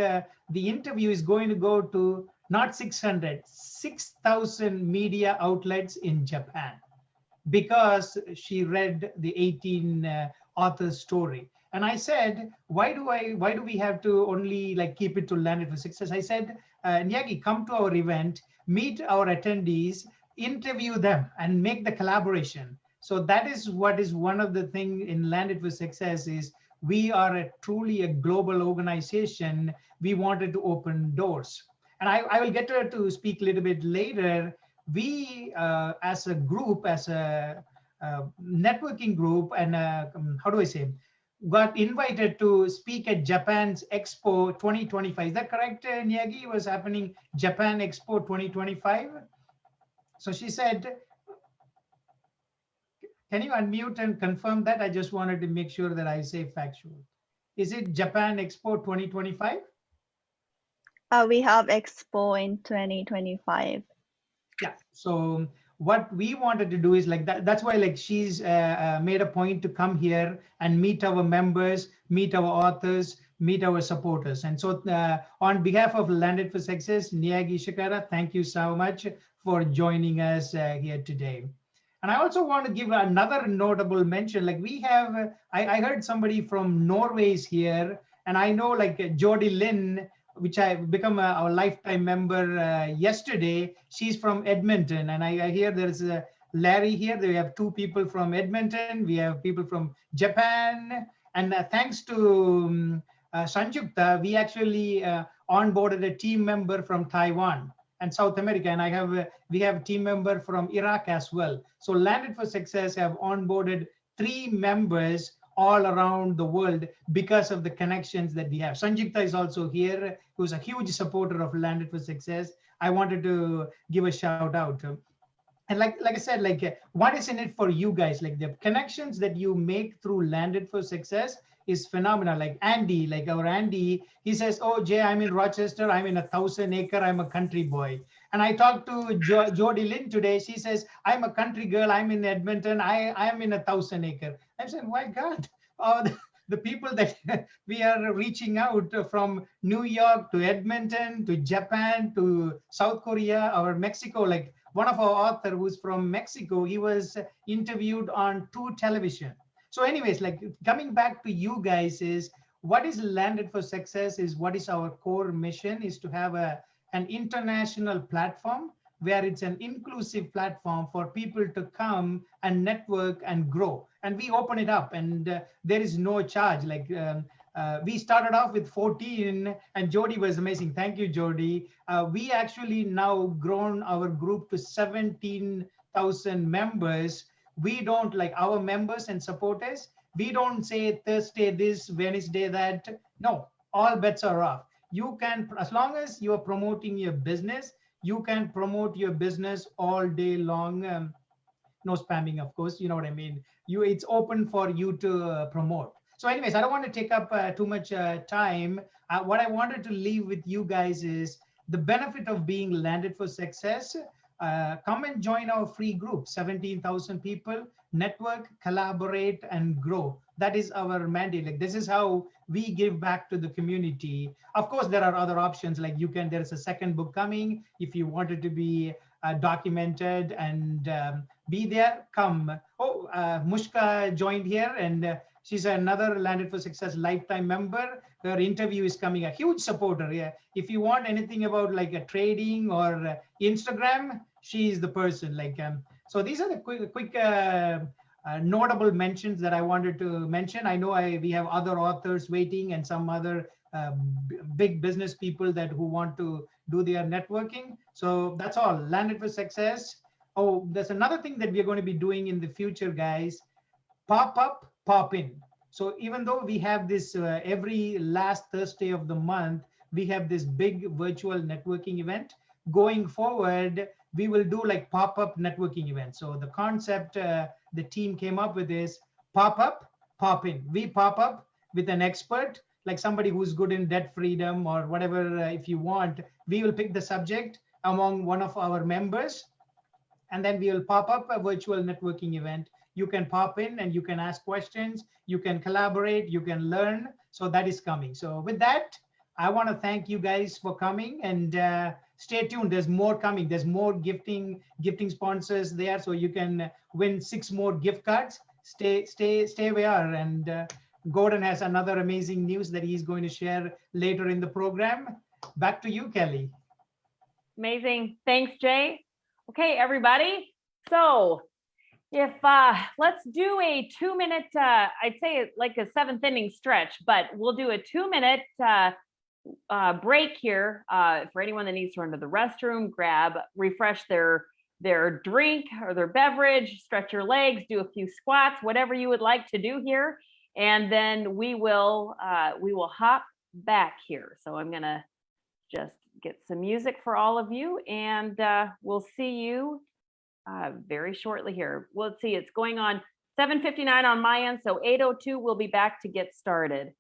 the interview is going to go to not 600, 6,000 media outlets in Japan because she read the 18 authors' story. And I said, why do we have to only like keep it to Landed for Success? I said, Nyagi, come to our event, meet our attendees, interview them, and make the collaboration. So that is what is one of the things in Landed for Success is we are truly a global organization. We wanted to open doors. And I will get to speak a little bit later. We, as a group, as a networking group, and how do I say, got invited to speak at Japan's Expo 2025. Is that correct, Nyagi? It was happening Japan Expo 2025. So she said, can you unmute and confirm that? I just wanted to make sure that I say factual. Is it Japan Expo 2025? We have Expo in 2025. Yeah. So what we wanted to do is like that. That's why like she's made a point to come here and meet our members, meet our authors, meet our supporters. And so on behalf of Landed for Success, Niyagi Shikara, thank you so much for joining us here today. And I also want to give another notable mention. Like we have, I heard somebody from Norway is here, and I know like Jody Lynn, which I become our lifetime member yesterday. She's from Edmonton, and I hear there's Larry here. We have 2 people from Edmonton. We have people from Japan, and thanks to Sanjukta, we actually onboarded a team member from Taiwan and South America, and we have a team member from Iraq as well. So Landed for Success have onboarded 3 members all around the world because of the connections that we have. Sanjukta is also here, who's a huge supporter of Landed for Success. I wanted to give a shout out. And like I said, like what is in it for you guys? Like the connections that you make through Landed for Success is phenomenal. Like Andy, like our Andy, he says, oh, Jay, I'm in Rochester. I'm in 1,000 acre. I'm a country boy. And I talked to Jody Lynn today. She says, I'm a country girl. I'm in Edmonton. I am in 1,000 acre. I'm saying, my God, the people that we are reaching out from New York to Edmonton, to Japan, to South Korea, or Mexico, like one of our authors who's from Mexico, he was interviewed on 2 television. So anyways, like coming back to you guys is what is Landed for Success is what is our core mission is to have an international platform where it's an inclusive platform for people to come and network and grow. And we open it up and there is no charge. Like we started off with 14 and Jody was amazing. Thank you, Jody. We actually now grown our group to 17,000 members. We don't like our members and supporters. We don't say Thursday this, Wednesday that. No, all bets are off. You can, as long as you are promoting your business, you can promote your business all day long. No spamming, of course, you know what I mean. It's open for you to promote. So anyways, I don't want to take up too much time. What I wanted to leave with you guys is the benefit of being landed for success. Come and join our free group, 17,000 people, network, collaborate, and grow. That is our mandate. Like, this is how we give back to the community. Of course, there are other options, like there's a second book coming. If you wanted to be documented and be there, come. Oh, Mushka joined here, and she's another Landed for Success lifetime member. Her interview is coming, a huge supporter. Yeah. If you want anything about like a trading or Instagram, she is the person. Like, so these are the quick notable mentions that I wanted to mention. I know we have other authors waiting and some other big business people who want to do their networking. So that's all. Landed for Success. Oh, there's another thing that we're going to be doing in the future, guys. Pop up, pop in. So even though we have this every last Thursday of the month, we have this big virtual networking event. Going forward, we will do like pop-up networking events. So the concept the team came up with is pop up, pop in. We pop up with an expert, like somebody who's good in debt freedom or whatever. If you want, we will pick the subject among one of our members, and then we will pop up a virtual networking event. You can pop in and you can ask questions, you can collaborate, you can learn. So that is coming. So with that, I want to thank you guys for coming, and stay tuned. There's more coming. There's more gifting sponsors there, so you can win 6 more gift cards. Stay where you are. And Gordon has another amazing news that he's going to share later in the program. Back to you, Kelly. Amazing. Thanks, Jay. Okay, everybody. So if let's do a 2-minute, I'd say like a 7th inning stretch, but we'll do a 2-minute break here for anyone that needs to run to the restroom, refresh their drink or their beverage, stretch your legs, do a few squats, whatever you would like to do here, and then we will hop back here. So I'm gonna just get some music for all of you, and we'll see you very shortly here. Well, let's see, it's going on 7:59 on my end, so 8:02 we'll be back to get started.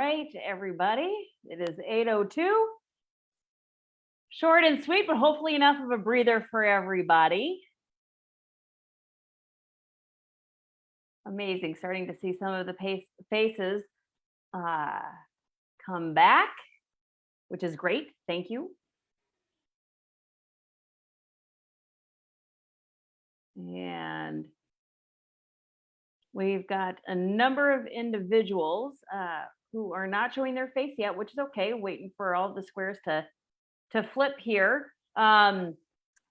right, everybody. It is 8:02. Short and sweet, but hopefully enough of a breather for everybody. Amazing, starting to see some of the faces come back, which is great. Thank you. And we've got a number of individuals who are not showing their face yet, which is okay, waiting for all the squares to flip here.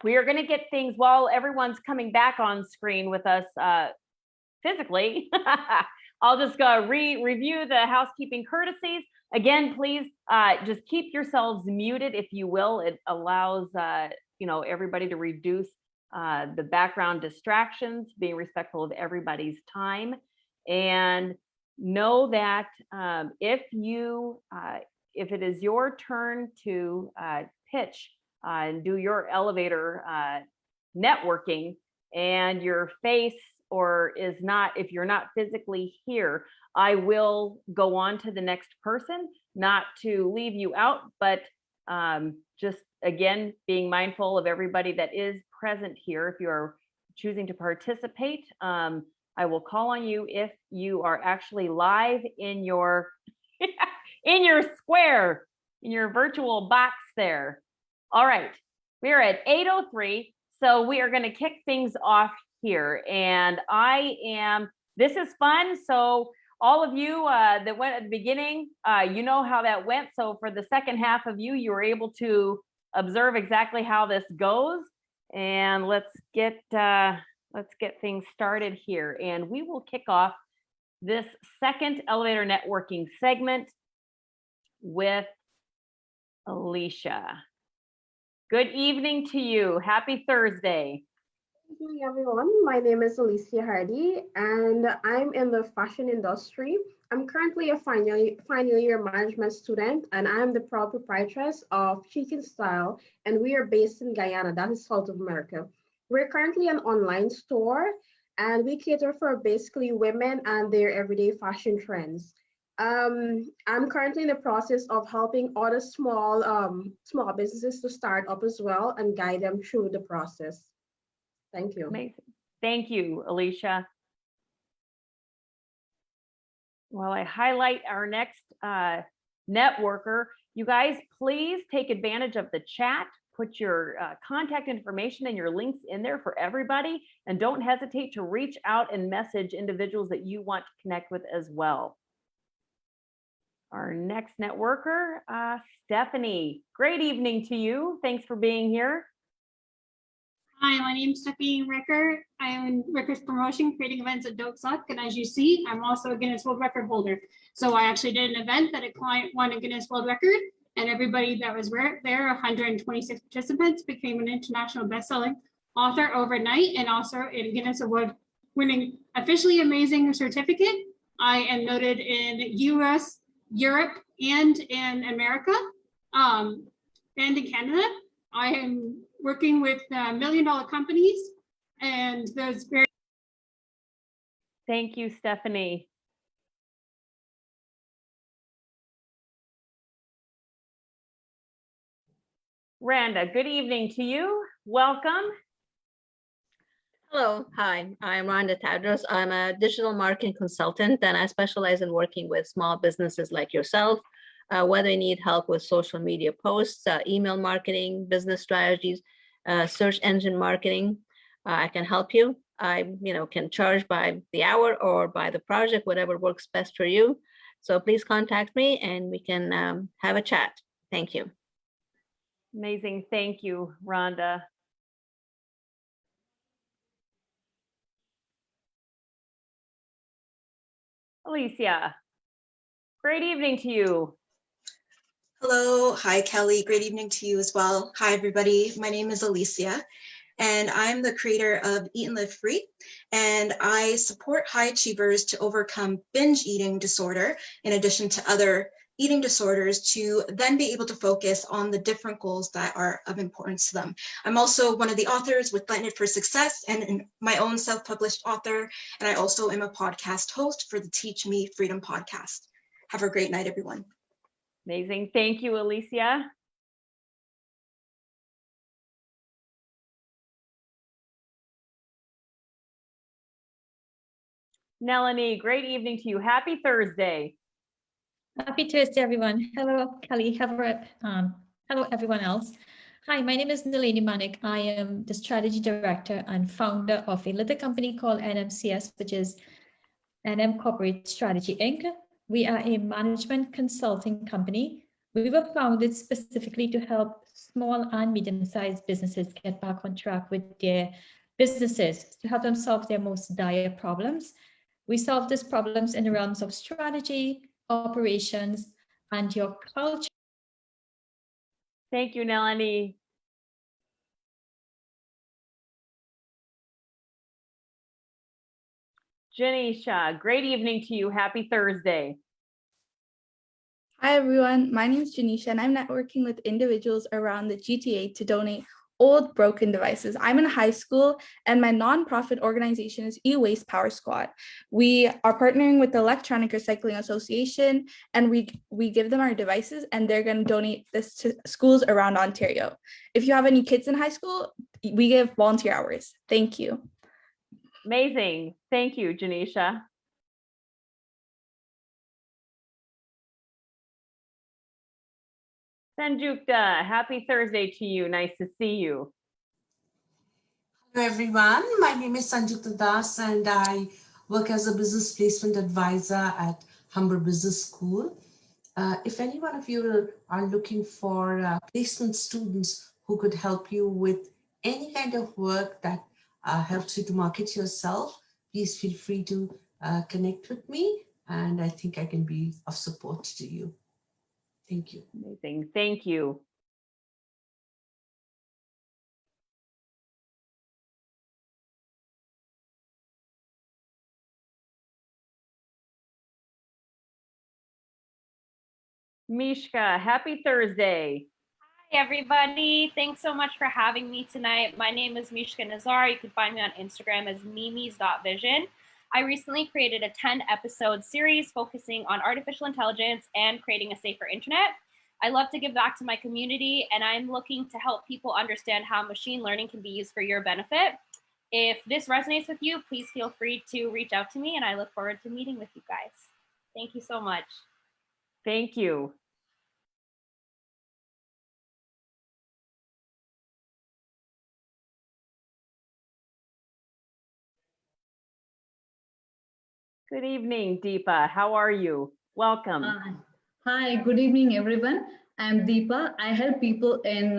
We are going to get things while everyone's coming back on screen with us physically. I'll just review the housekeeping courtesies. Again, please just keep yourselves muted, if you will. It allows everybody to reduce the background distractions, being respectful of everybody's time. And know that if it is your turn to pitch and do your elevator networking, and your face if you're not physically here, I will go on to the next person, not to leave you out, but just again, being mindful of everybody that is present here. If you're choosing to participate, I will call on you if you are actually live in your in your square, in your virtual box there. All right, we're at 8:03, so we are going to kick things off here. And this is fun. So all of you that went at the beginning, you know how that went. So for the second half of you were able to observe exactly how this goes. And let's get things started here. And we will kick off this second elevator networking segment with Alicia. Good evening to you. Happy Thursday. Good evening, everyone. My name is Alicia Hardy, and I'm in the fashion industry. I'm currently a final year management student, and I'm the proud proprietress of Chic in Style, and we are based in Guyana, that is South America. We're currently an online store, and we cater for basically women and their everyday fashion trends. I'm currently in the process of helping other small businesses to start up as well and guide them through the process. Thank you. Amazing. Thank you, Alicia. While I highlight our next networker, you guys, please take advantage of the chat. Put your contact information and your links in there for everybody. And don't hesitate to reach out and message individuals that you want to connect with as well. Our next networker, Stephanie. Great evening to you. Thanks for being here. Hi, my name is Stephanie Ricker. I am in Ricker's Promotion, creating events at Dokesuk. And as you see, I'm also a Guinness World Record holder. So I actually did an event that a client won a Guinness World Record, and everybody that was there, 126 participants, became an international best-selling author overnight, and also a Guinness Award winning officially amazing certificate. I am noted in US, Europe, and in America, and in Canada. I am working with $1 million companies, and those very. Thank you, Stephanie. Randa, good evening to you. Welcome. Hello, hi, I'm Randa Tadros. I'm a digital marketing consultant, and I specialize in working with small businesses like yourself, whether you need help with social media posts, email marketing, business strategies, search engine marketing. I can help you. I can charge by the hour or by the project, whatever works best for you. So please contact me and we can have a chat. Thank you. Amazing. Thank you, Rhonda. Alicia, great evening to you. Hello. Hi, Kelly. Great evening to you as well. Hi, everybody. My name is Alicia, and I'm the creator of Eat and Live Free, and I support high achievers to overcome binge eating disorder, in addition to other eating disorders, to then be able to focus on the different goals that are of importance to them. I'm also one of the authors with Likeminded for Success and my own self-published author, and I also am a podcast host for the Teach Me Freedom podcast. Have a great night, everyone. Amazing. Thank you, Alicia. Melanie, great evening to you. Happy Thursday. Happy Thursday, everyone. Hello, Kelly. Hello, everyone else. Hi, my name is Nalini Manik. I am the strategy director and founder of a little company called NMCS, which is NM Corporate Strategy Inc. We are a management consulting company. We were founded specifically to help small and medium-sized businesses get back on track with their businesses, to help them solve their most dire problems. We solve these problems in the realms of strategy, operations, and your culture. Thank you, Melanie. Janisha, great evening to you. Happy Thursday. Hi, everyone. My name is Janisha, and I'm networking with individuals around the GTA to donate old broken devices. I'm in high school, and my nonprofit organization is E-Waste Power Squad. We are partnering with the Electronic Recycling Association, and we give them our devices, and they're going to donate this to schools around Ontario. If you have any kids in high school, we give volunteer hours. Thank you. Amazing. Thank you, Janisha. Sanjukta, happy Thursday to you. Nice to see you. Hello everyone, my name is Sanjukta Das and I work as a business placement advisor at Humber Business School. If any one of you are looking for placement students who could help you with any kind of work that helps you to market yourself, please feel free to connect with me, and I think I can be of support to you. Thank you. Amazing. Thank you. Mishka, happy Thursday. Hi, everybody. Thanks so much for having me tonight. My name is Mishka Nazar. You can find me on Instagram as mimis.vision. I recently created a 10-episode series focusing on artificial intelligence and creating a safer internet. I love to give back to my community, and I'm looking to help people understand how machine learning can be used for your benefit. If this resonates with you, please feel free to reach out to me, and I look forward to meeting with you guys. Thank you so much. Thank you. Good evening, Deepa. How are you? Welcome. Hi, good evening, everyone. I'm Deepa. I help people in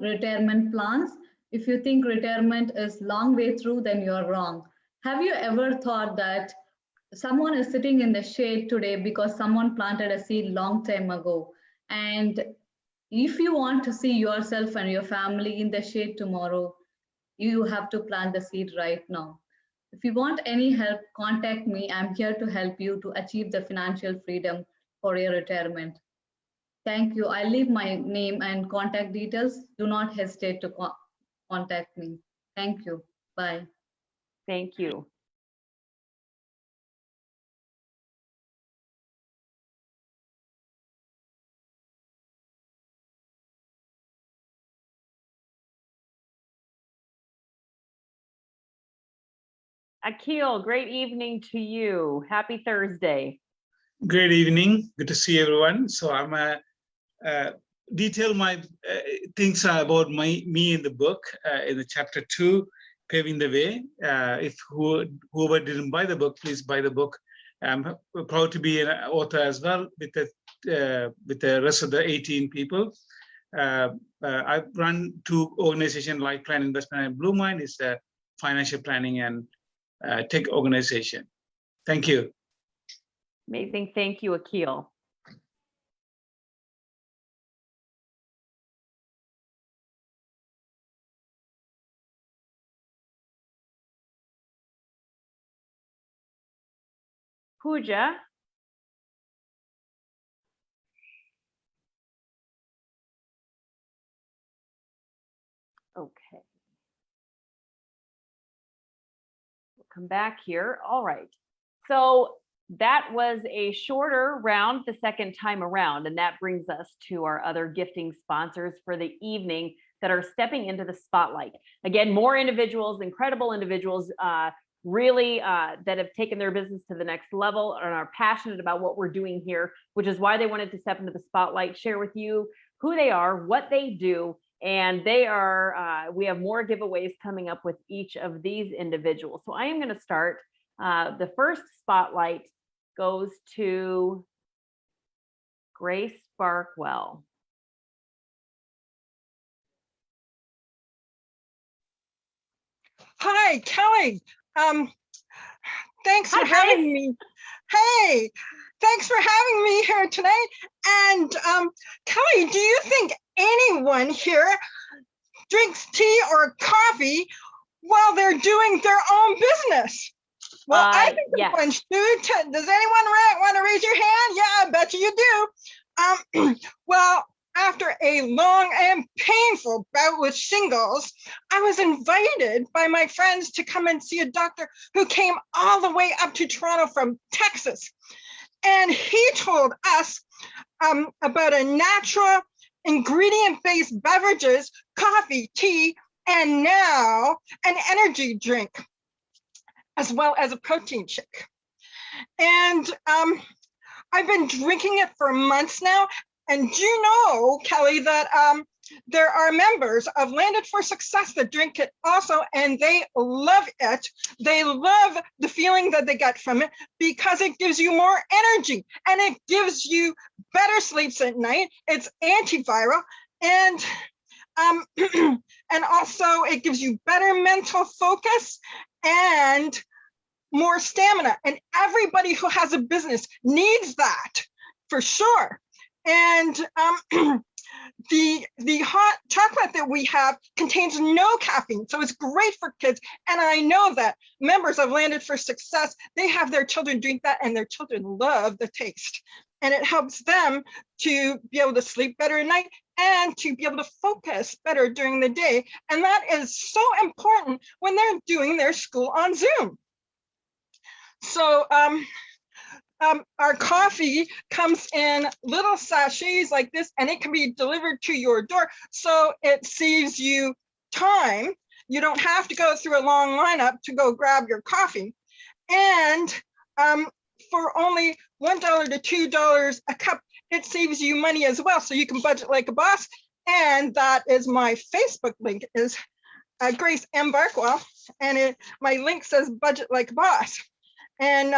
retirement plans. If you think retirement is long way through, then you're wrong. Have you ever thought that someone is sitting in the shade today because someone planted a seed long time ago? And if you want to see yourself and your family in the shade tomorrow, you have to plant the seed right now. If you want any help, contact me. I'm here to help you to achieve the financial freedom for your retirement. Thank you. I leave my name and contact details. Do not hesitate to contact me. Thank you. Bye. Thank you. Akil, great evening to you. Happy Thursday. Great evening. Good to see everyone. So I'm detail my things about me in the book in the chapter 2, paving the way. If whoever didn't buy the book, please buy the book. I'm proud to be an author as well with the rest of the 18 people. I run 2 organizations, Life Plan Investment and Blue Mind. It's a financial planning and tech organization. Thank you. Amazing. Thank you, Akil. Pooja. Okay. We'll come back here. All right. So that was a shorter round the second time around, and that brings us to our other gifting sponsors for the evening that are stepping into the spotlight. Again, more individuals, incredible individuals, really that have taken their business to the next level and are passionate about what we're doing here, which is why they wanted to step into the spotlight, share with you who they are, what they do, and they are, we have more giveaways coming up with each of these individuals. So I am going to start. The first spotlight goes to Grace Barkwell. Hi, Kelly. Thanks for having me. Hey, thanks for having me here tonight. And Kelly, do you think anyone here drinks tea or coffee while they're doing their own business? Well, I think yes. one should. Does anyone want to raise your hand? Yeah, I bet you do. Well, after a long and painful bout with shingles, I was invited by my friends to come and see a doctor who came all the way up to Toronto from Texas. And he told us about a natural ingredient-based beverages, coffee, tea, and now an energy drink, as well as a protein shake. And I've been drinking it for months now. And do you know, Kelly, that there are members of Landed for Success that drink it also, and they love it. They love the feeling that they get from it because it gives you more energy and it gives you better sleeps at night. It's antiviral, and and also it gives you better mental focus and more stamina. And everybody who has a business needs that for sure. And the hot chocolate that we have contains no caffeine, so it's great for kids. And I know that members of Landed for Success, they have their children drink that, and their children love the taste. And it helps them to be able to sleep better at night and to be able to focus better during the day. And that is so important when they're doing their school on Zoom. So our coffee comes in little sachets like this, and it can be delivered to your door. So it saves you time. You don't have to go through a long lineup to go grab your coffee. And for only $1 to $2 a cup, it saves you money as well. So you can budget like a boss. And that is my Facebook link, is Grace M. Barkwell. And my link says budget like a boss. And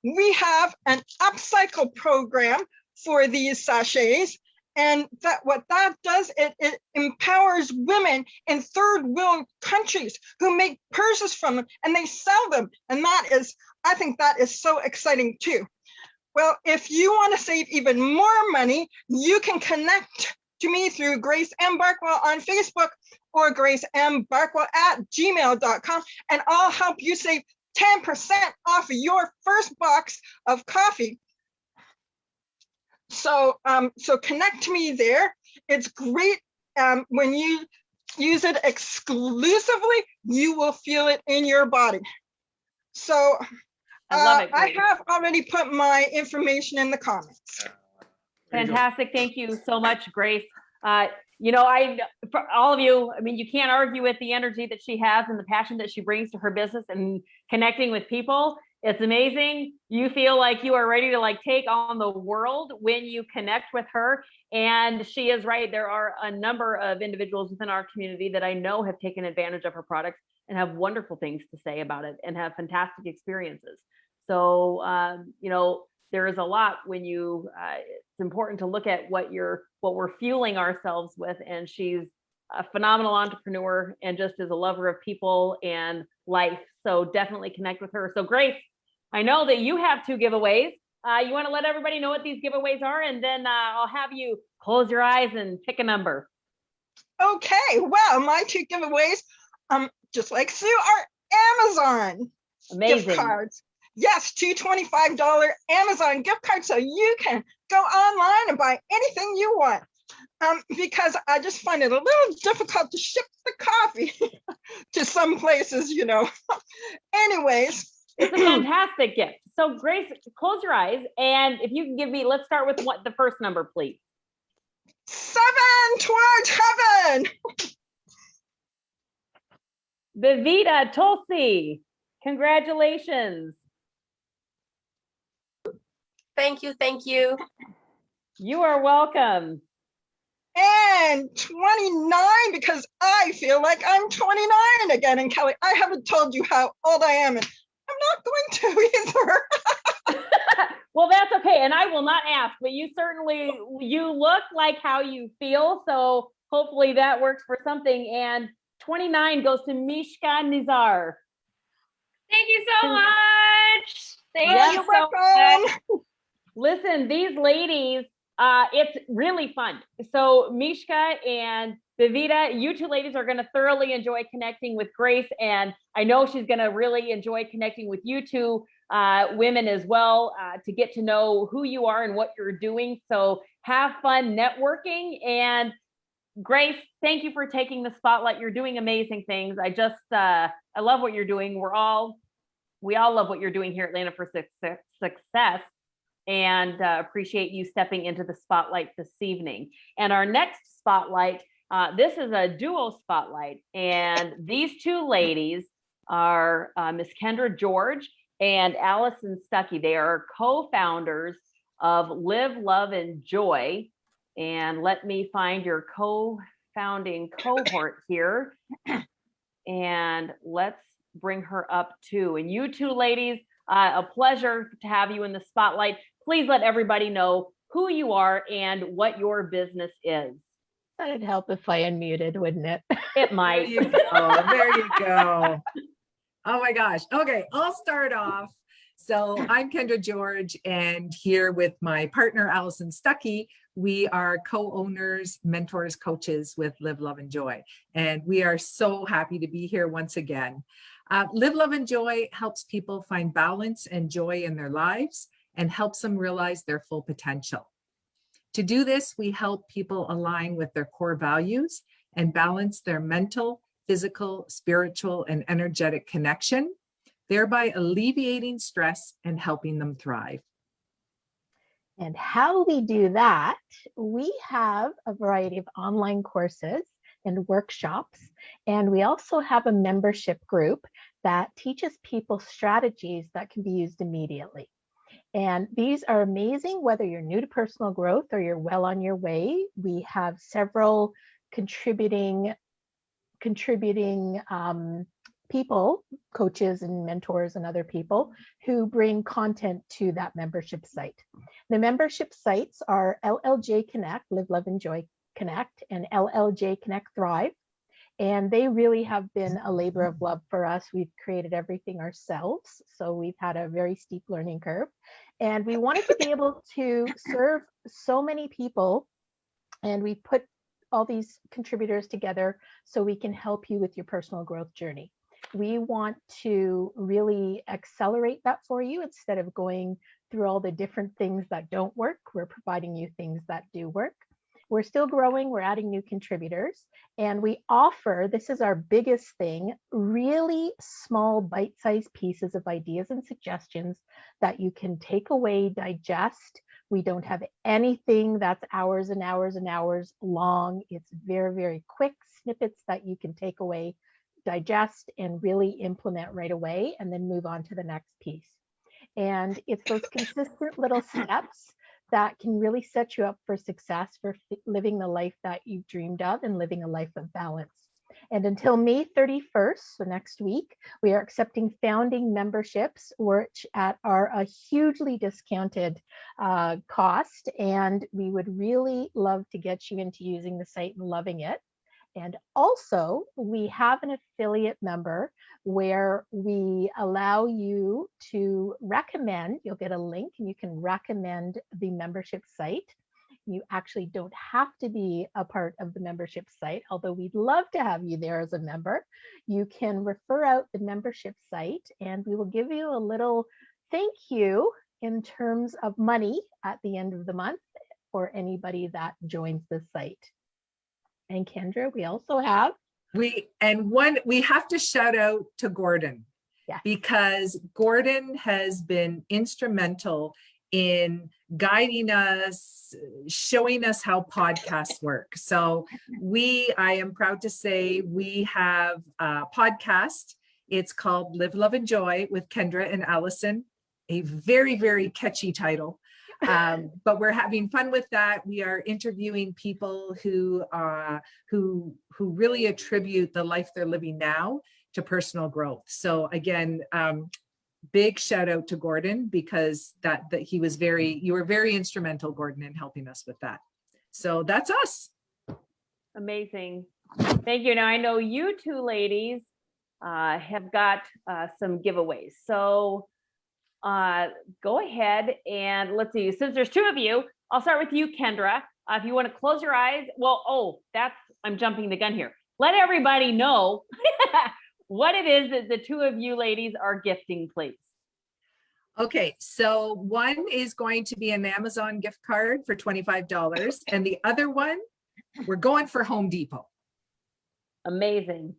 we have an upcycle program for these sachets. And what that does, it empowers women in third world countries who make purses from them and they sell them. And that is, I think that is so exciting too. Well, if you want to save even more money, you can connect to me through Grace M. Barkwell on Facebook or gracembarkwell@gmail.com, and I'll help you save 10% off of your first box of coffee. So, so connect to me there. It's great. When you use it exclusively, you will feel it in your body. So I love it. I have already put my information in the comments. Fantastic. Thank you so much, Grace. You know, for all of you, I mean, you can't argue with the energy that she has and the passion that she brings to her business and connecting with people. It's amazing. You feel like you are ready to like take on the world when you connect with her. And she is right. There are a number of individuals within our community that I know have taken advantage of her products and have wonderful things to say about it and have fantastic experiences. So, you know, there is a lot when you, it's important to look at what we're fueling ourselves with. And she's a phenomenal entrepreneur and just is a lover of people and life. So definitely connect with her. So Grace, I know that you have 2 giveaways. You want to let everybody know what these giveaways are, and then I'll have you close your eyes and pick a number. Okay, well, my 2 giveaways, just like Sue, are Amazon Amazing. gift cards. Yes, 2 $25 Amazon gift cards, so you can go online and buy anything you want. Because I just find it a little difficult to ship the coffee to some places, you know. Anyways, It's a fantastic gift. So Grace, close your eyes. And if you can give me, let's start with what the first number, please. 7 towards heaven. Vivita Tulsi, congratulations. Thank you. Thank you. You are welcome. And 29, because I feel like I'm 29 again. And Kelly, I haven't told you how old I am, and I'm not going to either. Well, that's okay. And I will not ask, but you look like how you feel. So hopefully that works for something. And 29 goes to Mishka Nizar. Thank you so much. Thank you so much. Listen, these ladies, it's really fun. So Mishka and Vivita, you two ladies are going to thoroughly enjoy connecting with Grace. And I know she's going to really enjoy connecting with you two women as well, to get to know who you are and what you're doing. So have fun networking. And Grace, thank you for taking the spotlight. You're doing amazing things. I love what you're doing. We all love what you're doing here at Atlanta for Success, and appreciate you stepping into the spotlight this evening. And our next spotlight, this is a duo spotlight, and these two ladies are Miss Kendra George and Allison Stuckey. They are co-founders of Live, Love, and Joy. And let me find your co-founding cohort here. And let's bring her up too. And you two ladies, a pleasure to have you in the spotlight. Please let everybody know who you are and what your business is. That'd help if I unmuted, wouldn't it? It might. There you go. There you go. Oh my gosh. Okay, I'll start off. So I'm Kendra George, and here with my partner, Allison Stuckey, we are co-owners, mentors, coaches with Live, Love, and Joy. And we are so happy to be here once again. Live, Love, and Joy helps people find balance and joy in their lives and helps them realize their full potential. To do this, we help people align with their core values and balance their mental, physical, spiritual, and energetic connection, thereby alleviating stress and helping them thrive. And how we do that, we have a variety of online courses and workshops, and we also have a membership group that teaches people strategies that can be used immediately. And these are amazing, whether you're new to personal growth or you're well on your way. We have several contributing people, coaches and mentors and other people who bring content to that membership site. The membership sites are LLJ Connect, Live, Love, and Joy Connect, and LLJ Connect Thrive. And they really have been a labor of love for us. We've created everything ourselves, so we've had a very steep learning curve. And we wanted to be able to serve so many people, and we put all these contributors together so we can help you with your personal growth journey. We want to really accelerate that for you. Instead of going through all the different things that don't work, we're providing you things that do work. We're still growing, we're adding new contributors, and we offer, this is our biggest thing, really small bite-sized pieces of ideas and suggestions that you can take away, digest. We don't have anything that's hours and hours and hours long. It's very, very quick snippets that you can take away, digest, and really implement right away, and then move on to the next piece. And it's those consistent little steps that can really set you up for success, for living the life that you've dreamed of and living a life of balance. And until May 31st, so next week, we are accepting founding memberships, which are a hugely discounted cost. And we would really love to get you into using the site and loving it. And also, we have an affiliate member where we allow you to recommend, you'll get a link and you can recommend the membership site. You actually don't have to be a part of the membership site, although we'd love to have you there as a member. You can refer out the membership site and we will give you a little thank you in terms of money at the end of the month for anybody that joins the site. And Kendra, we also have. We have to shout out to Gordon. because Gordon has been instrumental in guiding us, showing us how podcasts work. So I am proud to say we have a podcast. It's called Live, Love, Enjoy with Kendra and Allison, a very, very catchy title. But we're having fun with that. We are interviewing people who really attribute the life they're living now to personal growth. So again, big shout out to Gordon, because that you were very instrumental, Gordon, in helping us with that. So that's us. Amazing. Thank you. Now I know you two ladies have got some giveaways. So go ahead and let's see, since there's two of you, I'll start with you, Kendra. If you want to close your eyes, I'm jumping the gun here. Let everybody know what it is that the two of you ladies are gifting, please. Okay, so one is going to be an Amazon gift card for $25, and the other one, we're going for Home Depot. Amazing.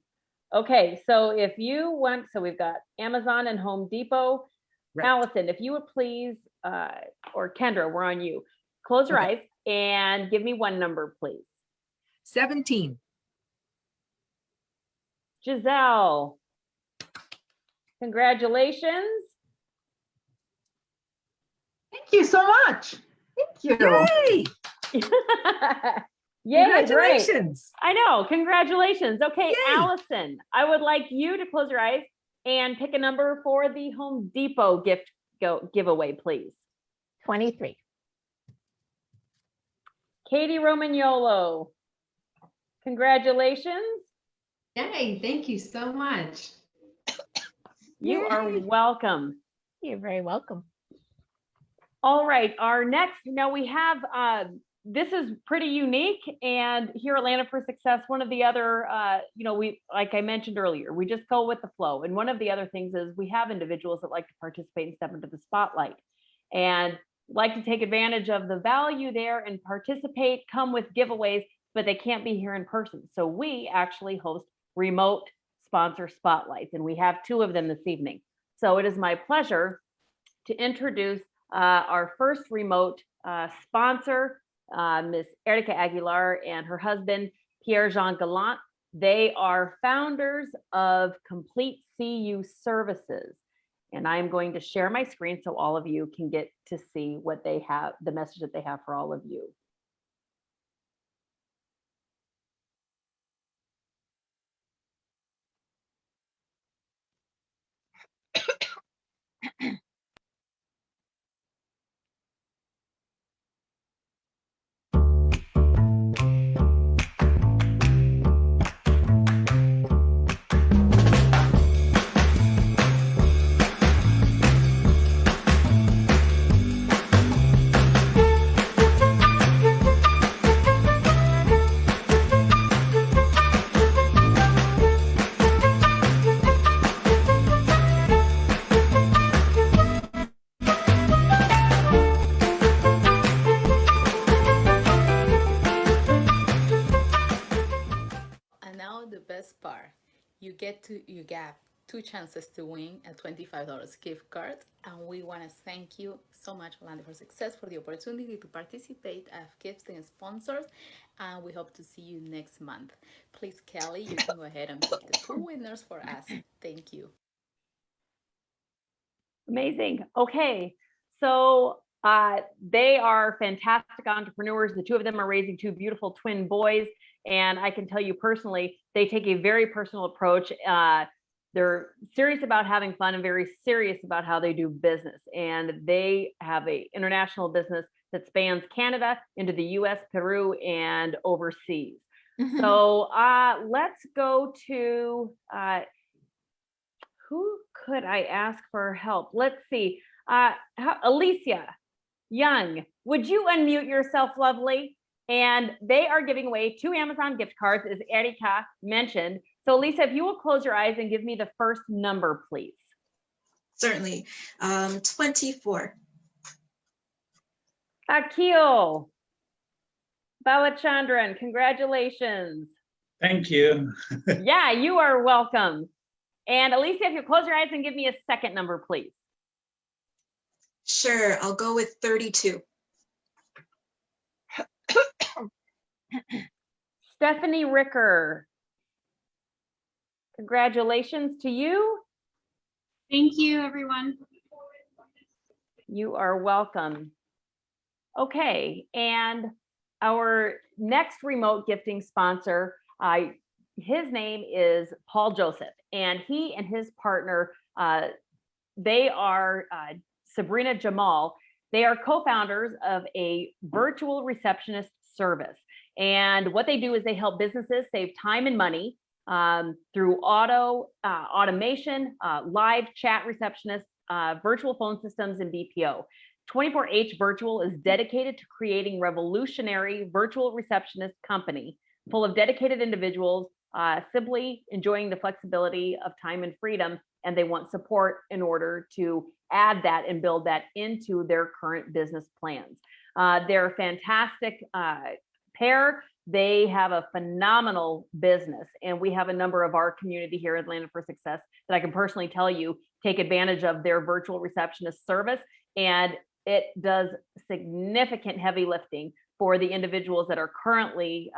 Okay, so if you want, so we've got Amazon and Home Depot. Right. Allison, if you would please, or Kendra, we're on you. Close your eyes and give me one number, please. 17. Giselle, congratulations. Thank you so much. Thank you. Yay! Yay, congratulations. Great. I know, congratulations. Okay, yay. Allison, I would like you to close your eyes and pick a number for the Home Depot giveaway, please. 23. Katie Romagnolo, congratulations. Yay, thank you so much. You are welcome. You're very welcome. All right, our next, now we have, this is pretty unique, and here at Landed for Success, one of the other, like I mentioned earlier, we just go with the flow. And one of the other things is we have individuals that like to participate and step into the spotlight and like to take advantage of the value there and participate, come with giveaways, but they can't be here in person. So we actually host remote sponsor spotlights, and we have two of them this evening. So it is my pleasure to introduce our first remote sponsor, Miss Erica Aguilar and her husband, Pierre-Jean Gallant. They are founders of Complete CU Services. And I'm going to share my screen so all of you can get to see what they have, the message that they have for all of you. You get two chances to win a $25 gift card, and we want to thank you so much, Landed for Success, for the opportunity to participate as gifts and sponsors, and we hope to see you next month. Please, Kelly, you can go ahead and pick the two winners for us. Thank you. Amazing. Okay, so they are fantastic entrepreneurs. The two of them are raising two beautiful twin boys. And I can tell you personally, they take a very personal approach. They're serious about having fun and very serious about how they do business. And they have an international business that spans Canada into the US, Peru, and overseas. So let's go to, who could I ask for help? Let's see, Alicia Young, would you unmute yourself, lovely? And they are giving away 2 Amazon gift cards, as Erika mentioned. So Lisa, if you will close your eyes and give me the first number, please. Certainly. 24. Akil Balachandran, congratulations. Thank you. Yeah, you are welcome. And Alicia, if you'll close your eyes and give me a second number, please. Sure, I'll go with 32. Stephanie Ricker, congratulations to you. Thank you, everyone. You are welcome. Okay, and our next remote gifting sponsor, his name is Paul Joseph, and he and his partner, they are Sabrina Jamal. They are co-founders of a virtual receptionist service. And what they do is they help businesses save time and money through automation, live chat receptionists, virtual phone systems, and BPO. 24H Virtual is dedicated to creating revolutionary virtual receptionist company full of dedicated individuals simply enjoying the flexibility of time and freedom, and they want support in order to add that and build that into their current business plans. They're a fantastic pair. They have a phenomenal business, and we have a number of our community here at Landed for Success that I can personally tell you take advantage of their virtual receptionist service, and it does significant heavy lifting for the individuals that are currently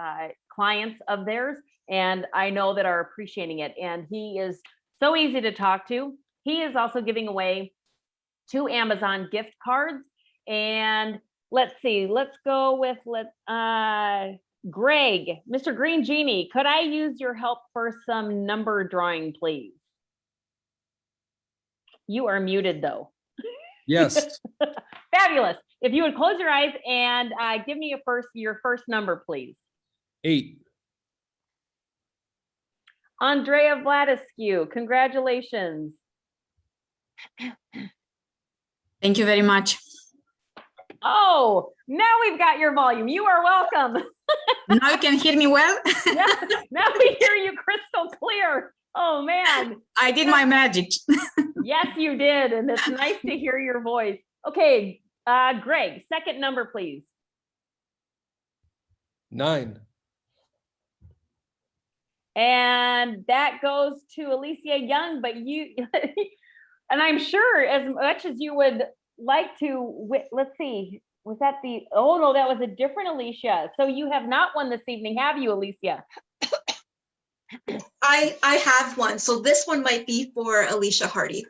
clients of theirs, and I know that are appreciating it. And he is so easy to talk to. He is also giving away 2 Amazon gift cards, and let's see, let's go with Greg, Mr. Green Genie, could I use your help for some number drawing, please? You are muted though. Yes. Fabulous. If you would close your eyes and give me your first number, please. 8. Andrea Vladescu, congratulations. Thank you very much. Oh, now we've got your volume. You are welcome. Now you can hear me well? Now we hear you crystal clear. Oh, man. I did my magic. Yes, you did. And it's nice to hear your voice. Okay, Greg, second number, please. 9. And that goes to Alicia Young, but you, and I'm sure as much as you would like to, let's see, was that oh no, that was a different Alicia. So you have not won this evening, have you, Alicia? I have one, so this one might be for Alicia Hardy.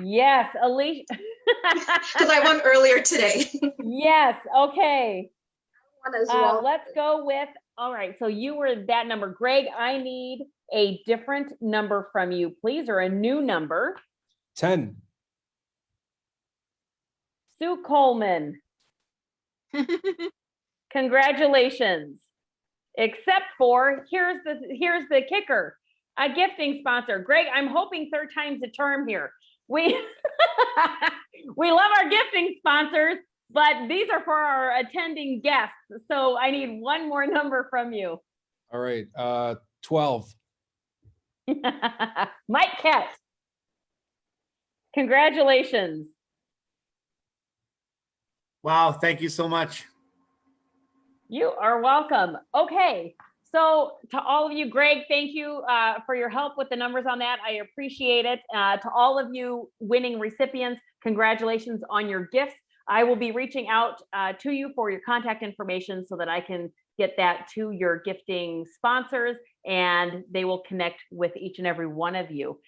Yes, Alicia. Because I won earlier today. Yes, okay. One as well. Let's go with, all right, so you were that number. Greg, I need a different number from you, please, or a new number. 10. Sue Coleman. Congratulations. Except for, here's the kicker, a gifting sponsor. Greg, I'm hoping third time's a charm here. We love our gifting sponsors, but these are for our attending guests. So I need one more number from you. All right. 12. Mike Kett. Congratulations. Wow, thank you so much. You are welcome. Okay, so to all of you, Greg, thank you for your help with the numbers on that. I appreciate it. To all of you winning recipients, congratulations on your gifts. I will be reaching out to you for your contact information so that I can get that to your gifting sponsors, and they will connect with each and every one of you.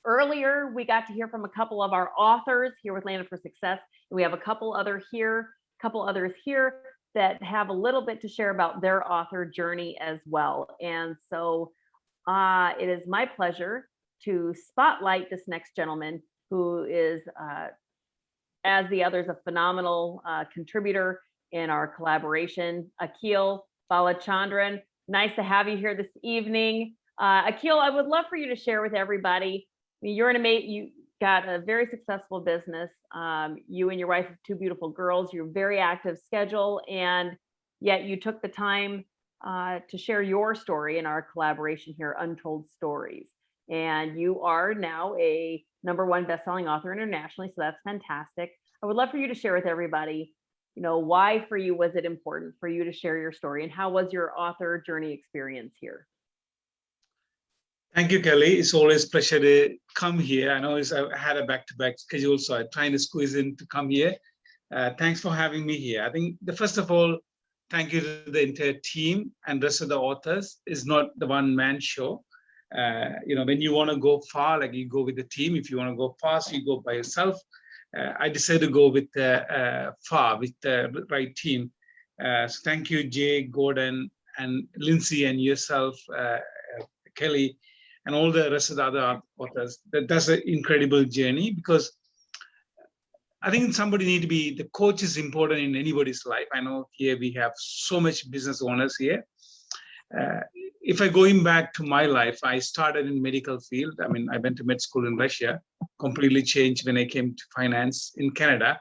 Earlier, we got to hear from a couple of our authors here with Landed for Success. We have a couple others here that have a little bit to share about their author journey as well. And so it is my pleasure to spotlight this next gentleman who is, as the others, a phenomenal contributor in our collaboration. Akil Balachandran, nice to have you here this evening. Akil, I would love for you to share with everybody. I mean, you got a very successful business. You and your wife have 2 beautiful girls. You're a very active schedule, and yet you took the time to share your story in our collaboration here, Untold Stories. And you are now a #1 best-selling author internationally, so that's fantastic. I would love for you to share with everybody, why for you was it important for you to share your story, and how was your author journey experience here? Thank you, Kelly. It's always a pleasure to come here. I know I had a back-to-back schedule, so I'm trying to squeeze in to come here. Thanks for having me here. I think first of all, thank you to the entire team and rest of the authors. It's not the one-man show. When you want to go far, like you go with the team. If you want to go fast, you go by yourself. I decided to go with far with the right team. So thank you, Jay, Gordon, and Lindsay, and yourself, Kelly, and all the rest of the other authors. That's an incredible journey, because I think somebody need to be, the coach is important in anybody's life. I know here we have so much business owners here. If I going back to my life, I started in medical field. I mean, I went to med school in Russia, completely changed when I came to finance in Canada.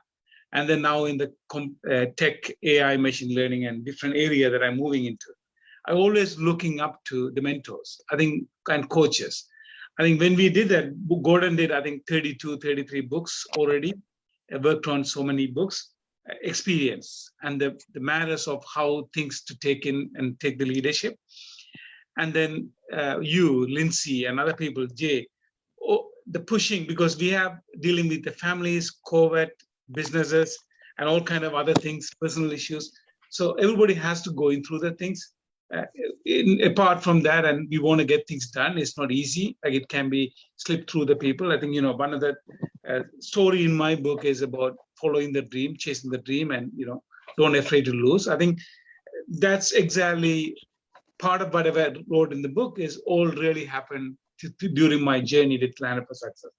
And then now in the tech, AI, machine learning, and different area that I'm moving into. I always looking up to the mentors, I think, and coaches. I think when we did that, Gordon did, I think, 32, 33 books already. I worked on so many books, experience, and the matters of how things to take in and take the leadership. And then you, Lindsay, and other people, Jay, the pushing, because we have dealing with the families, COVID, businesses, and all kind of other things, personal issues. So everybody has to go in through the things. Apart from that, and we want to get things done, it's not easy. Like it can be slipped through the people. I think, one of the story in my book is about following the dream, chasing the dream, and, don't afraid to lose. I think that's exactly part of what I wrote in the book is all really happened during my journey to Planet for Success.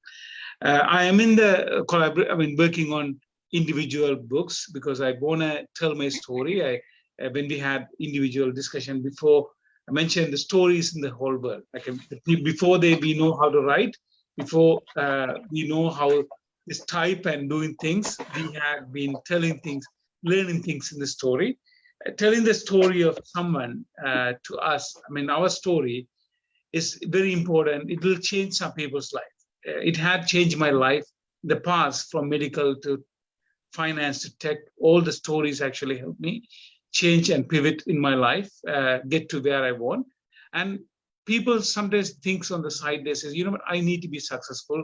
I am in the working on individual books because I want to tell my story. When we had individual discussion before, I mentioned the stories in the whole world. Like before we know how to write, before we know how this type and doing things, we had been telling things, learning things in the story, telling the story of someone to us. I mean, our story is very important. It will change some people's life. It had changed my life in the past, from medical to finance to tech. All the stories actually helped me change and pivot in my life, get to where I want. And people sometimes think on the side, they say, what, I need to be successful.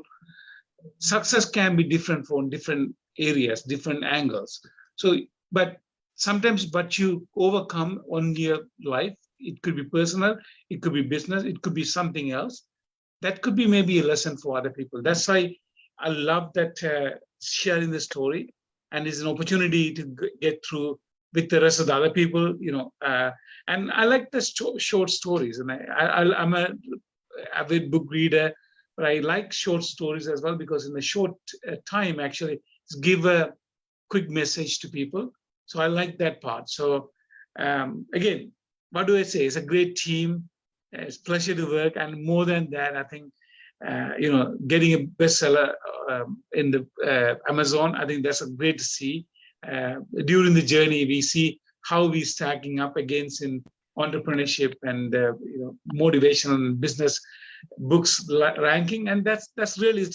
Success can be different from different areas, different angles. So, but sometimes what you overcome on your life, it could be personal, it could be business, it could be something else. That could be maybe a lesson for other people. That's why I love that sharing the story, and it's an opportunity to get through with the rest of the other people, and I like the short stories, and I'm a avid book reader, but I like short stories as well, because in a short time, actually, give a quick message to people. So I like that part. So again, what do I say? It's a great team. It's a pleasure to work, and more than that, I think getting a bestseller in the Amazon, I think that's great to see. During the journey, we see how we're stacking up against in entrepreneurship and motivational business books ranking, and that's really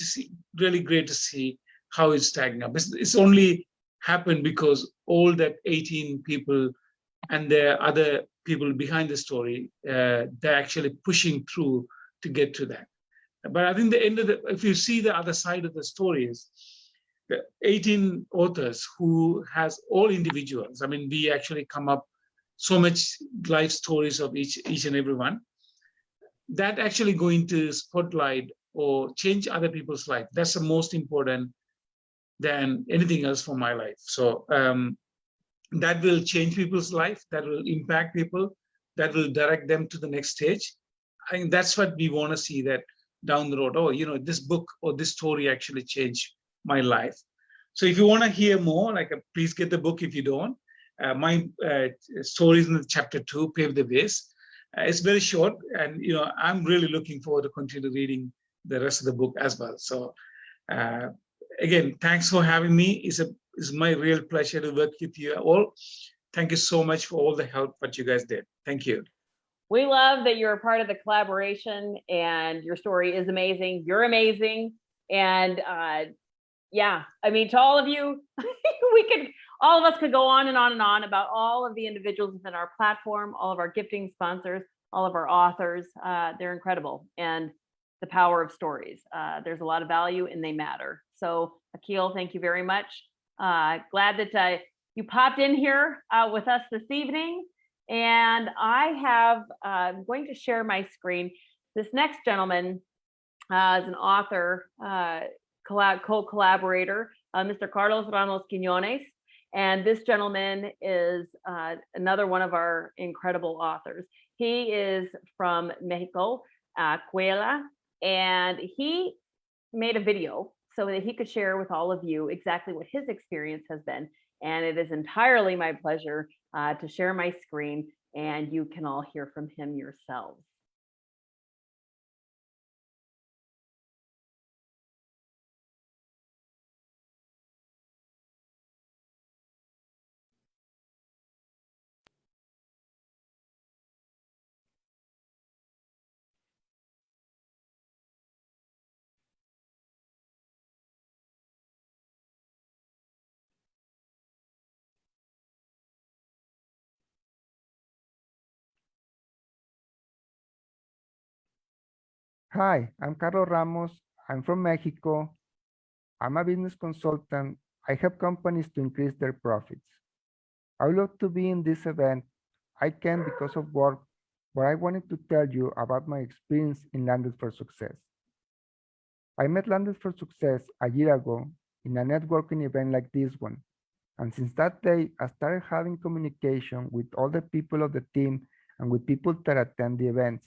really great to see how it's stacking up. It's only happened because all that 18 people and the other people behind the story, they're actually pushing through to get to that. But I think the end of if you see the other side of the story is the 18 authors who has all individuals. I mean, we actually come up so much life stories of each and every one that actually going to spotlight or change other people's life. That's the most important than anything else for my life. So that will change people's life, that will impact people, that will direct them to the next stage. I think that's what we want to see, that down the road, this book or this story actually changed my life. So if you want to hear more, please get the book if you don't. My stories in the chapter 2, Pave the Ways. It's very short, and I'm really looking forward to continue reading the rest of the book as well. So again, thanks for having me. It's my real pleasure to work with you all. Thank you so much for all the help that you guys did. Thank you. We love that you're a part of the collaboration, and your story is amazing. You're amazing. And yeah, I mean, to all of you, all of us could go on and on and on about all of the individuals within our platform, all of our gifting sponsors, all of our authors. They're incredible, and the power of stories. There's a lot of value and they matter. So Akil, thank you very much. Glad that you popped in here with us this evening. And I'm going to share my screen. This next gentleman is an author, co-collaborator, Mr. Carlos Ramos Quiñones. And this gentleman is another one of our incredible authors. He is from Mexico, Coahuila, and he made a video so that he could share with all of you exactly what his experience has been. And it is entirely my pleasure to share my screen, and you can all hear from him yourselves. Hi, I'm Carlos Ramos. I'm from Mexico. I'm a business consultant. I help companies to increase their profits. I would love to be in this event. I can because of work, but I wanted to tell you about my experience in Landed for Success. I met Landed for Success a year ago in a networking event like this one. And since that day, I started having communication with all the people of the team and with people that attend the events.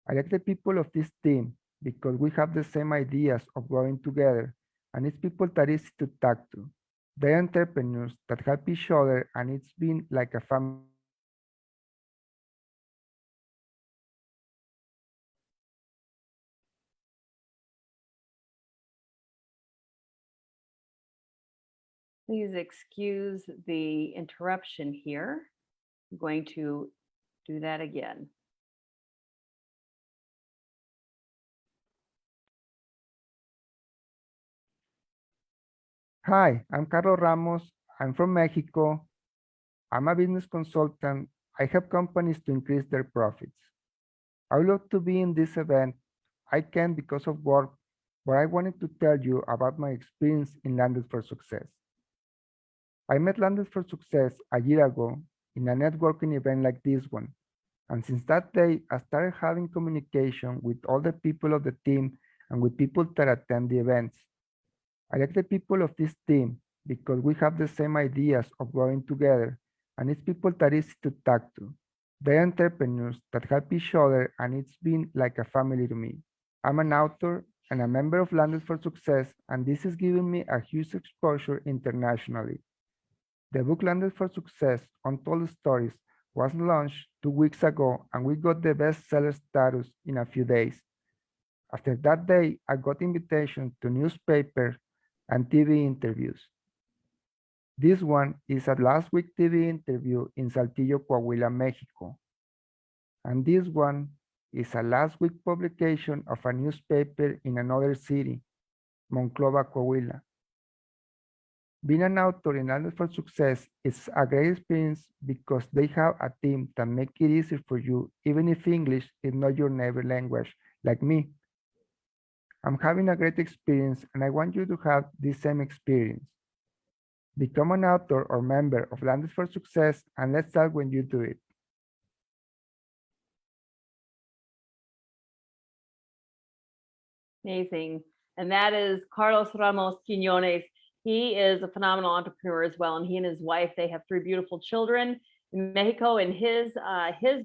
I like the people of this team because we have the same ideas of growing together, and it's people that is easy to talk to. They're entrepreneurs that help each other, and it's been like a family. Please excuse the interruption here. I'm going to do that again. Hi, I'm Carlos Ramos. I'm from Mexico. I'm a business consultant. I help companies to increase their profits. I would love to be in this event. I can because of work, but I wanted to tell you about my experience in Landed for Success. I met Landed for Success a year ago in a networking event like this one. And since that day, I started having communication with all the people of the team and with people that attend the events. I like the people of this team because we have the same ideas of growing together, and it's people that is easy to talk to. They're entrepreneurs that help each other, and it's been like a family to me. I'm an author and a member of Landed for Success, and this has given me a huge exposure internationally. The book Landed for Success, Untold Stories, was launched 2 weeks ago, and we got the bestseller status in a few days. After that day, I got invitations to newspapers and TV interviews. This one is a last week TV interview in Saltillo, Coahuila, Mexico. And this one is a last week publication of a newspaper in another city, Monclova, Coahuila. Being an author in Landed for Success is a great experience because they have a team that makes it easier for you, even if English is not your native language, like me. I'm having a great experience, and I want you to have the same experience. Become an author or member of Landed for Success, and let's start when you do it. Amazing. And that is Carlos Ramos Quiñones. He is a phenomenal entrepreneur as well. And he and his wife, they have 3 beautiful children in Mexico, and his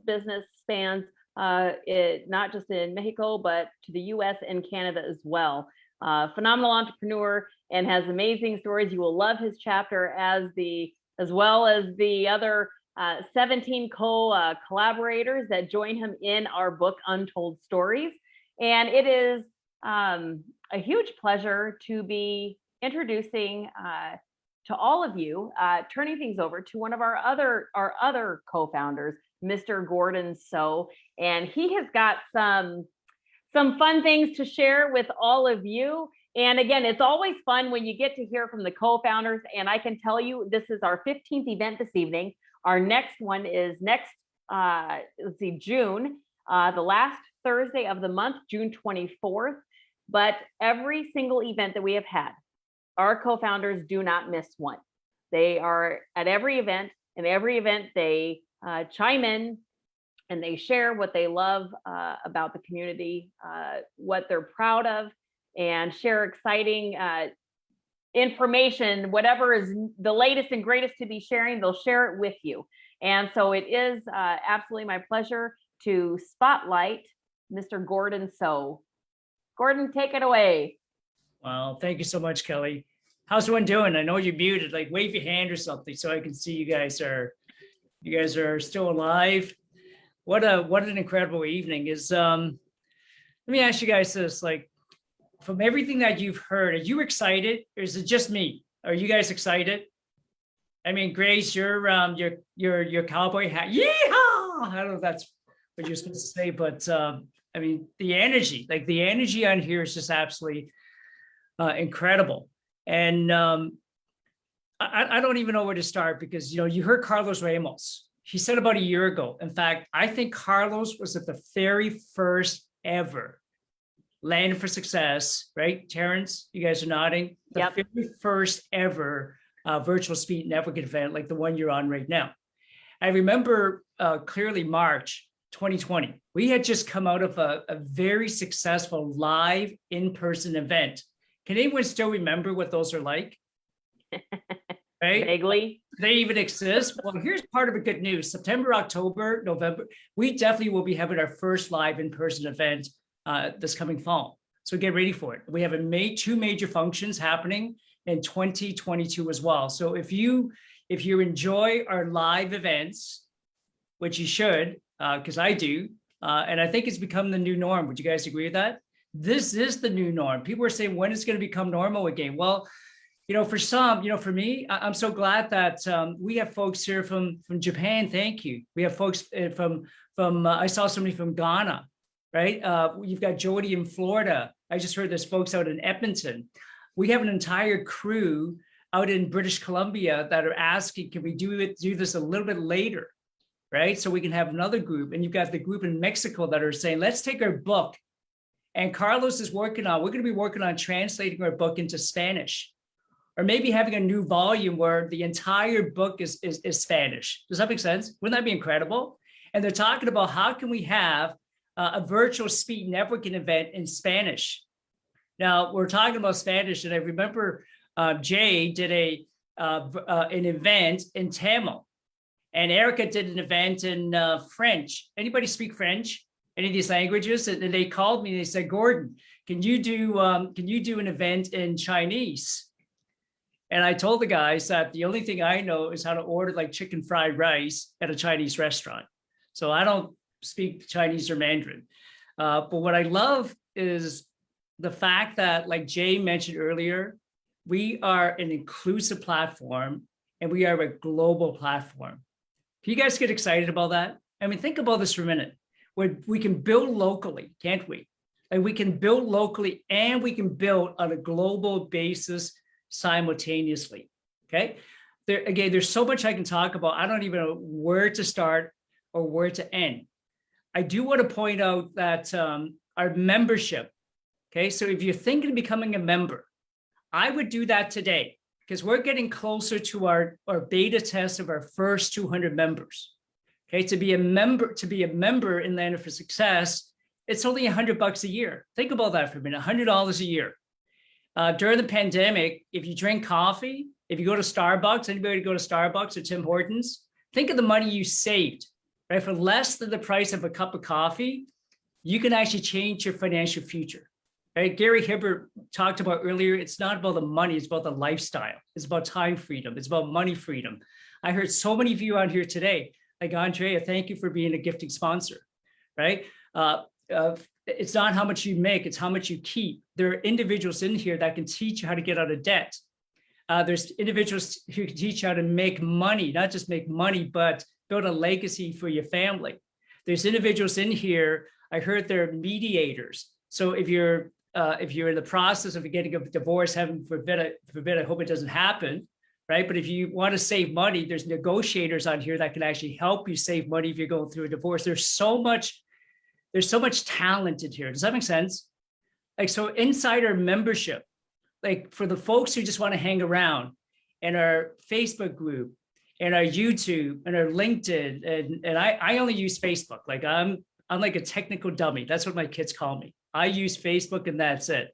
business spans not just in Mexico, but to the US and Canada as well. Phenomenal entrepreneur and has amazing stories. You will love his chapter as well as the other 17 collaborators that join him in our book, Untold Stories. And it is a huge pleasure to be introducing to all of you, turning things over to one of our other co-founders, Mr. Gordon So, and he has got some fun things to share with all of you. And again, it's always fun when you get to hear from the co-founders. And I can tell you, this is our 15th event this evening. Our next one is next let's see, June, the last Thursday of the month, June 24th. But every single event that we have had, our co-founders do not miss one. They are at every event, and every event they chime in and they share what they love about the community, what they're proud of, and share exciting information, whatever is the latest and greatest to be sharing, they'll share it with you. And so it is absolutely my pleasure to spotlight Mr. Gordon So. Gordon, take it away. Well, thank you so much, Kelly. How's everyone doing? I know you're muted, like wave your hand or something so I can see you guys are still alive. What an incredible evening is. Let me ask you guys this, like, from everything that you've heard, are you excited, or is it just me? Are you guys excited? I mean, Grace, your cowboy hat, yeehaw! I don't know if that's what you're supposed to say, but I mean, the energy on here is just absolutely incredible. And I don't even know where to start, because, you know, you heard Carlos Ramos. He said about a year ago. In fact, I think Carlos was at the very first ever Land for Success, right? Terrence, you guys are nodding. The very first ever virtual speed networking event, like the one you're on right now. I remember clearly March 2020. We had just come out of a very successful live in-person event. Can anyone still remember what those are like? Right? Vaguely. They even exist. Well, here's part of the good news. September, October, November, we definitely will be having our first live in-person event this coming fall. So get ready for it. We have two major functions happening in 2022 as well. So if you enjoy our live events, which you should, because I do, and I think it's become the new norm. Would you guys agree with that? This is the new norm. People are saying, when is it going to become normal again? Well, you know, for some, you know, for me, I'm so glad that we have folks here from Japan. Thank you. We have folks from I saw somebody from Ghana, right? You've got Jody in Florida. I just heard there's folks out in Edmonton. We have an entire crew out in British Columbia that are asking, can we do this a little bit later, right? So we can have another group. And you've got the group in Mexico that are saying, let's take our book. And Carlos is we're going to be working on translating our book into Spanish, or maybe having a new volume where the entire book is Spanish. Does that make sense? Wouldn't that be incredible? And they're talking about how can we have a virtual speed networking event in Spanish. Now we're talking about Spanish, and I remember Jay did an event in Tamil, and Erica did an event in French. Anybody speak French? Any of these languages? And they called me and they said, Gordon, can you do an event in Chinese? And I told the guys that the only thing I know is how to order like chicken fried rice at a Chinese restaurant. So I don't speak Chinese or Mandarin. But what I love is the fact that, like Jay mentioned earlier, we are an inclusive platform and we are a global platform. Can you guys get excited about that? I mean, think about this for a minute. We can build locally, can't we? And we can build locally and we can build on a global basis simultaneously, okay? There's so much I can talk about. I don't even know where to start or where to end. I do want to point out that our membership, okay? So if you're thinking of becoming a member, I would do that today, because we're getting closer to our beta test of our first 200 members. Okay, to be a member in Land for Success, it's only $100 a year. Think about that for a minute, $100 a year. During the pandemic, if you drink coffee, if you go to Starbucks, anybody go to Starbucks or Tim Hortons, think of the money you saved, right? For less than the price of a cup of coffee, you can actually change your financial future, right? Gary Hibbert talked about earlier, it's not about the money, it's about the lifestyle. It's about time freedom. It's about money freedom. I heard so many of you out here today, like Andrea, thank you for being a gifting sponsor, right? It's not how much you make, it's how much you keep. There are individuals in here that can teach you how to get out of debt. There's individuals who can teach you how to make money, not just make money, but build a legacy for your family. There's individuals in here, I heard they're mediators. So if you're in the process of getting a divorce, heaven forbid, I hope it doesn't happen, right? But if you want to save money, there's negotiators on here that can actually help you save money if you're going through a divorce. There's so much talent in here. Does that make sense? Like, so insider membership, like for the folks who just want to hang around in our Facebook group and our YouTube and our LinkedIn, and I only use Facebook. Like I'm like a technical dummy. That's what my kids call me. I use Facebook and that's it.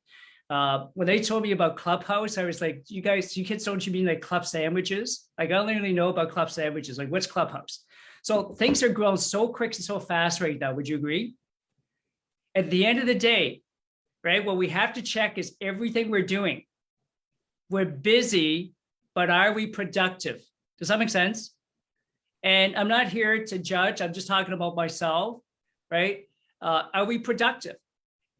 When they told me about Clubhouse, I was like, you kids, don't you mean like club sandwiches? Like I only really know about club sandwiches. Like what's Clubhouse? So things are growing so quick and so fast right now. Would you agree? At the end of the day, right, what we have to check is everything we're doing. We're busy, but are we productive? Does that make sense? And I'm not here to judge. I'm just talking about myself, right? Are we productive?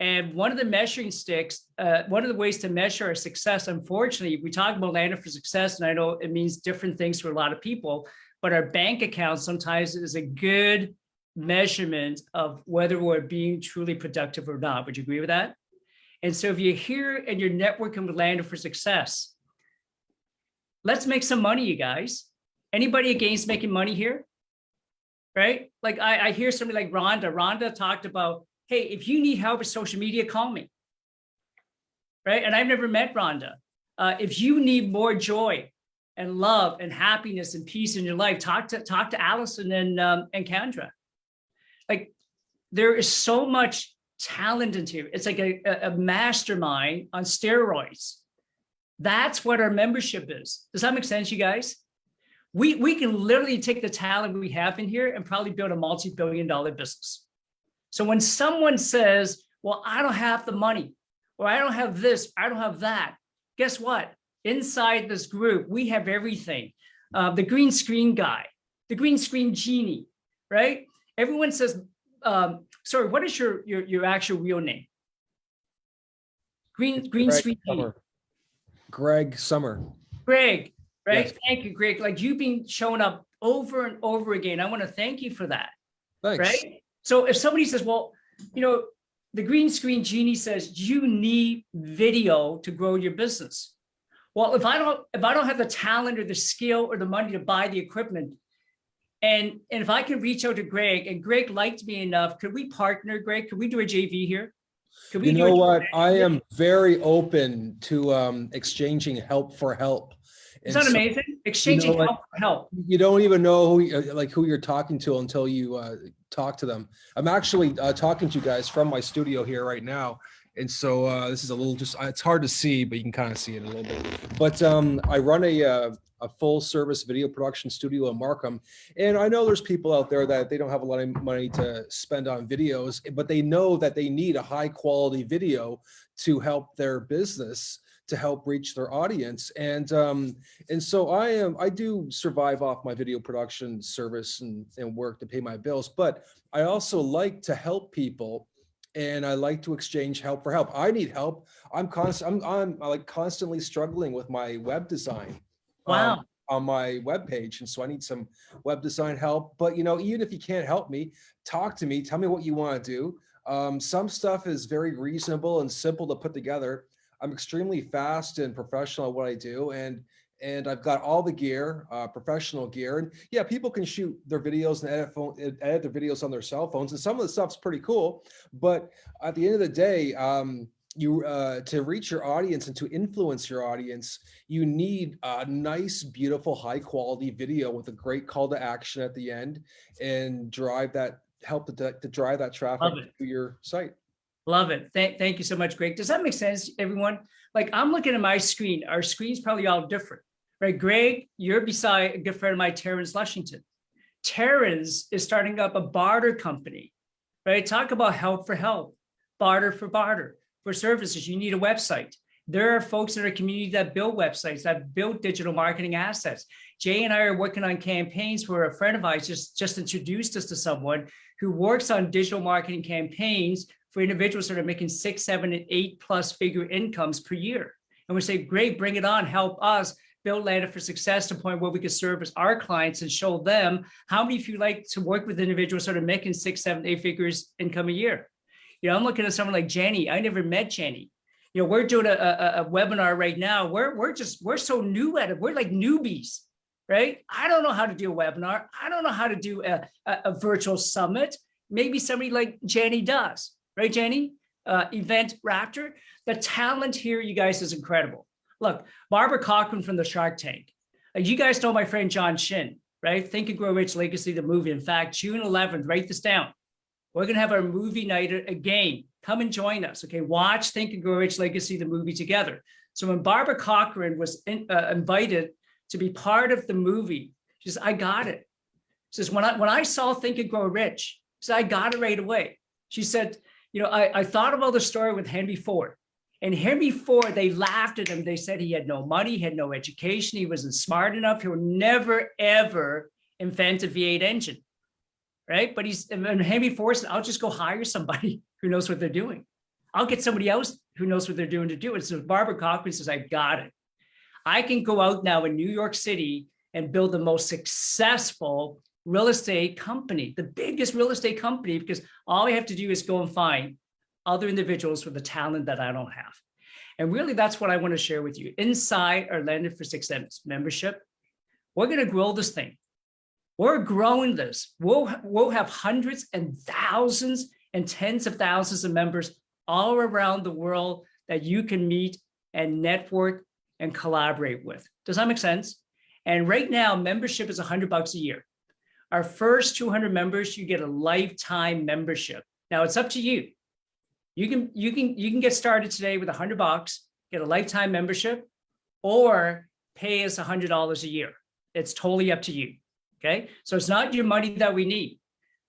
And one of the measuring sticks, one of the ways to measure our success, unfortunately, we talk about Landed for Success, and I know it means different things for a lot of people, but our bank account sometimes is a good measurement of whether we're being truly productive or not. Would you agree with that? And so if you're here and you're networking with Landed for Success, let's make some money, you guys. Anybody against making money here? Right? Like I hear somebody like Rhonda. Rhonda talked about, hey, if you need help with social media, call me. Right? And I've never met Rhonda. If you need more joy and love and happiness and peace in your life, talk to Allison and Kendra. Like there is so much talent into it. It's like a mastermind on steroids. That's what our membership is. Does that make sense, you guys? We can literally take the talent we have in here and probably build a multi-billion-dollar business. So when someone says, well, I don't have the money, or I don't have this, I don't have that, guess what? Inside this group, we have everything. The green screen guy, the green screen genie, right? Everyone says, sorry, what is your actual real name? Green screen genie. Greg Summer. Greg, right? Yes. Thank you, Greg. Like you've been showing up over and over again. I want to thank you for that. Thanks. Right? So if somebody says, well, you know, the green screen genie says you need video to grow your business. Well, if I don't have the talent or the skill or the money to buy the equipment, and if I can reach out to Greg, and Greg liked me enough, could we partner, Greg? Could we do a JV here? You know what? I am very open to exchanging help for help. Isn't that amazing? Exchanging help for help. You don't even know who you're talking to until you talk to them. I'm actually talking to you guys from my studio here right now. And so this is a little it's hard to see, but you can kind of see it a little bit. But I run a full service video production studio in Markham. And I know there's people out there that they don't have a lot of money to spend on videos, but they know that they need a high quality video to help their business, to help reach their audience. And so I do survive off my video production service and work to pay my bills, but I also like to help people. And I like to exchange help for help. I need help. I'm like constantly struggling with my web design. Wow. On my webpage. And so I need some web design help. But, you know, even if you can't help me, talk to me, tell me what you want to do. Some stuff is very reasonable and simple to put together. I'm extremely fast and professional at what I do. And I've got all the gear, professional gear. And yeah, people can shoot their videos and edit their videos on their cell phones. And some of the stuff's pretty cool. But at the end of the day, to reach your audience and to influence your audience, you need a nice, beautiful, high quality video with a great call to action at the end and help to drive that traffic to your site. Love it. Thank you so much, Greg. Does that make sense, everyone? Like I'm looking at my screen. Our screen's probably all different, right? Greg, you're beside a good friend of mine, Terrence Lushington. Terrence is starting up a barter company, right? Talk about help for help, barter for barter. For services, you need a website. There are folks in our community that build websites, that build digital marketing assets. Jay and I are working on campaigns where a friend of ours just introduced us to someone who works on digital marketing campaigns for individuals that are making 6, 7, and 8+ figure incomes per year. And we say, great, bring it on, help us build Landed for Success to a point where we can service our clients and show them how many of you like to work with individuals that are making 6, 7, 8 figures income a year. You know, I'm looking at someone like Jenny. I never met Jenny. we're doing a webinar right now. We're so new at it. We're like newbies, right? I don't know how to do a webinar. I don't know how to do a virtual summit. Maybe somebody like Jenny does, right, Jenny? Event Raptor. The talent here, you guys, is incredible. Look, Barbara Cochran from the Shark Tank. You guys know my friend John Shin, right? Think and Grow Rich Legacy, the movie. In fact, June 11th, write this down. We're going to have our movie night again. Come and join us, okay? Watch Think and Grow Rich Legacy, the movie together. So when Barbara Cochran was invited to be part of the movie, she says, I got it. She says, when I saw Think and Grow Rich, she said, I got it right away. She said, I thought about the story with Henry Ford. And Henry Ford, they laughed at him. They said he had no money, he had no education, he wasn't smart enough. He would never, ever invent a V8 engine, right? But Henry Ford said, I'll just go hire somebody who knows what they're doing. I'll get somebody else who knows what they're doing to do it. So Barbara Cochran says, I got it. I can go out now in New York City and build the most successful real estate company, the biggest real estate company, because all I have to do is go and find other individuals with the talent that I don't have. And really, that's what I want to share with you. Inside our Landed for Success membership, we're going to grow this thing. We're growing this. We'll have hundreds and thousands and tens of thousands of members all around the world that you can meet and network and collaborate with. Does that make sense? And right now, membership is $100 a year. Our first 200 members, you get a lifetime membership. Now it's up to you. You can get started today with $100, get a lifetime membership, or pay us $100 a year. It's totally up to you. Okay, so it's not your money that we need,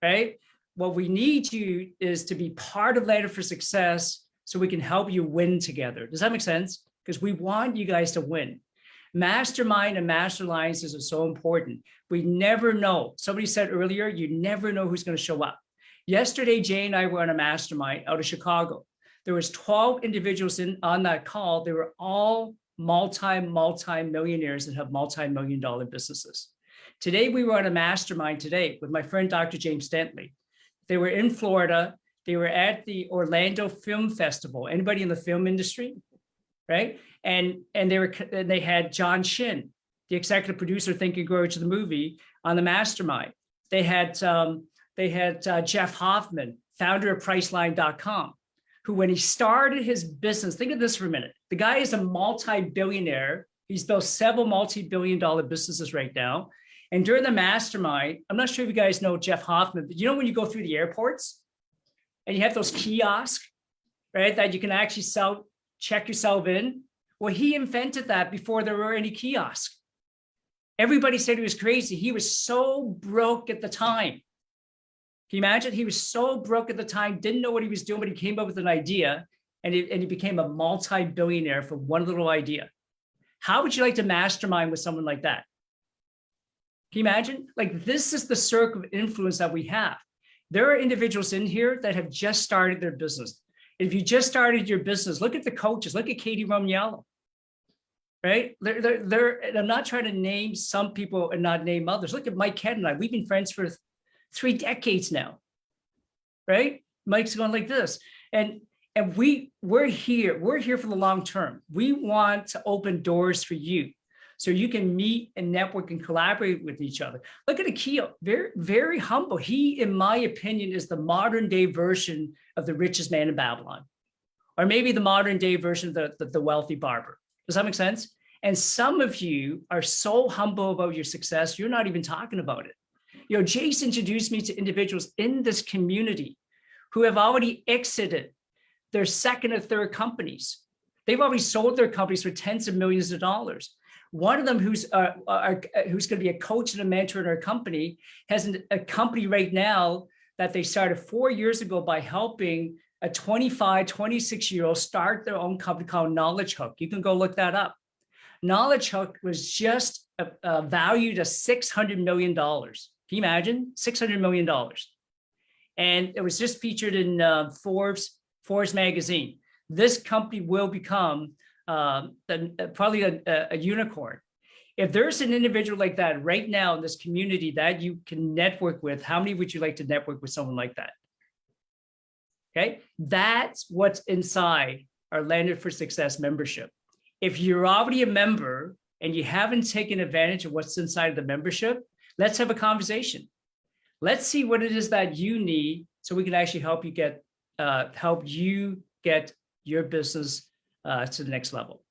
right? What we need you is to be part of Landed for Success so we can help you win together. Does that make sense? Because we want you guys to win. Mastermind and master alliances are so important. We never know. Somebody said earlier, you never know who's going to show up. Yesterday, Jay and I were on a mastermind out of Chicago. There was 12 individuals on that call. They were all multi-millionaires that have multi-million-dollar businesses. Today, we were on a mastermind today with my friend, Dr. James Stentley. They were in Florida. They were at the Orlando Film Festival. Anybody in the film industry, right? And they had John Shin, the executive producer, Think and Grow Rich, the movie, on the mastermind. They had Jeff Hoffman, founder of Priceline.com, who, when he started his business, think of this for a minute. The guy is a multi-billionaire. He's built several multi-billion-dollar businesses right now. And during the mastermind, I'm not sure if you guys know Jeff Hoffman, but when you go through the airports and you have those kiosks, right, that you can actually check yourself in. Well, he invented that before there were any kiosks. Everybody said he was crazy. He was so broke at the time. Can you imagine? He was so broke at the time, didn't know what he was doing, but he came up with an idea and he became a multi-billionaire from one little idea. How would you like to mastermind with someone like that? Can you imagine? Like, this is the circle of influence that we have. There are individuals in here that have just started their business. If you just started your business, look at the coaches, look at Katie Romiello, right? And I'm not trying to name some people and not name others. Look at Mike Ken and I. We've been friends for 3 decades now, right? Mike's going like this. And we're here for the long term. We want to open doors for you so you can meet and network and collaborate with each other. Look at Akio, very, very humble. He, in my opinion, is the modern day version of the richest man in Babylon, or maybe the modern day version of the wealthy barber. Does that make sense? And some of you are so humble about your success, you're not even talking about it. Jace introduced me to individuals in this community who have already exited their second or third companies. They've already sold their companies for tens of millions of dollars. One of them, who's going to be a coach and a mentor in our company, has a company right now that they started 4 years ago by helping a 25, 26-year-old start their own company called Knowledge Hook. You can go look that up. Knowledge Hook was just valued at $600 million. Can you imagine? $600 million. And it was just featured in Forbes magazine. This company will become probably a unicorn. If there's an individual like that right now in this community that you can network with, how many would you like to network with someone like that? Okay, that's what's inside our Landed for Success membership. If you're already a member and you haven't taken advantage of what's inside of the membership, let's have a conversation. Let's see what it is that you need so we can actually help you get your business to the next level.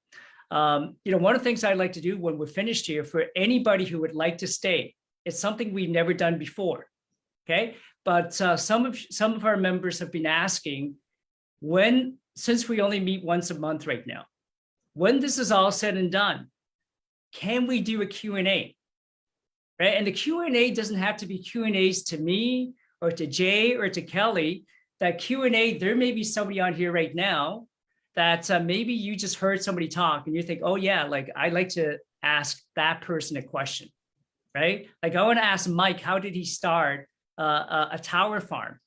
One of the things I'd like to do when we're finished here, for anybody who would like to stay, it's something we've never done before. Okay, but some of our members have been asking, since we only meet once a month right now, when this is all said and done, can we do a Q&A? Right, and the Q&A doesn't have to be Q&As to me or to Jay or to Kelly. That Q&A, there may be somebody on here right now that maybe you just heard somebody talk and you think, oh yeah, like I'd like to ask that person a question, right? Like I want to ask Mike, how did he start a tower farm,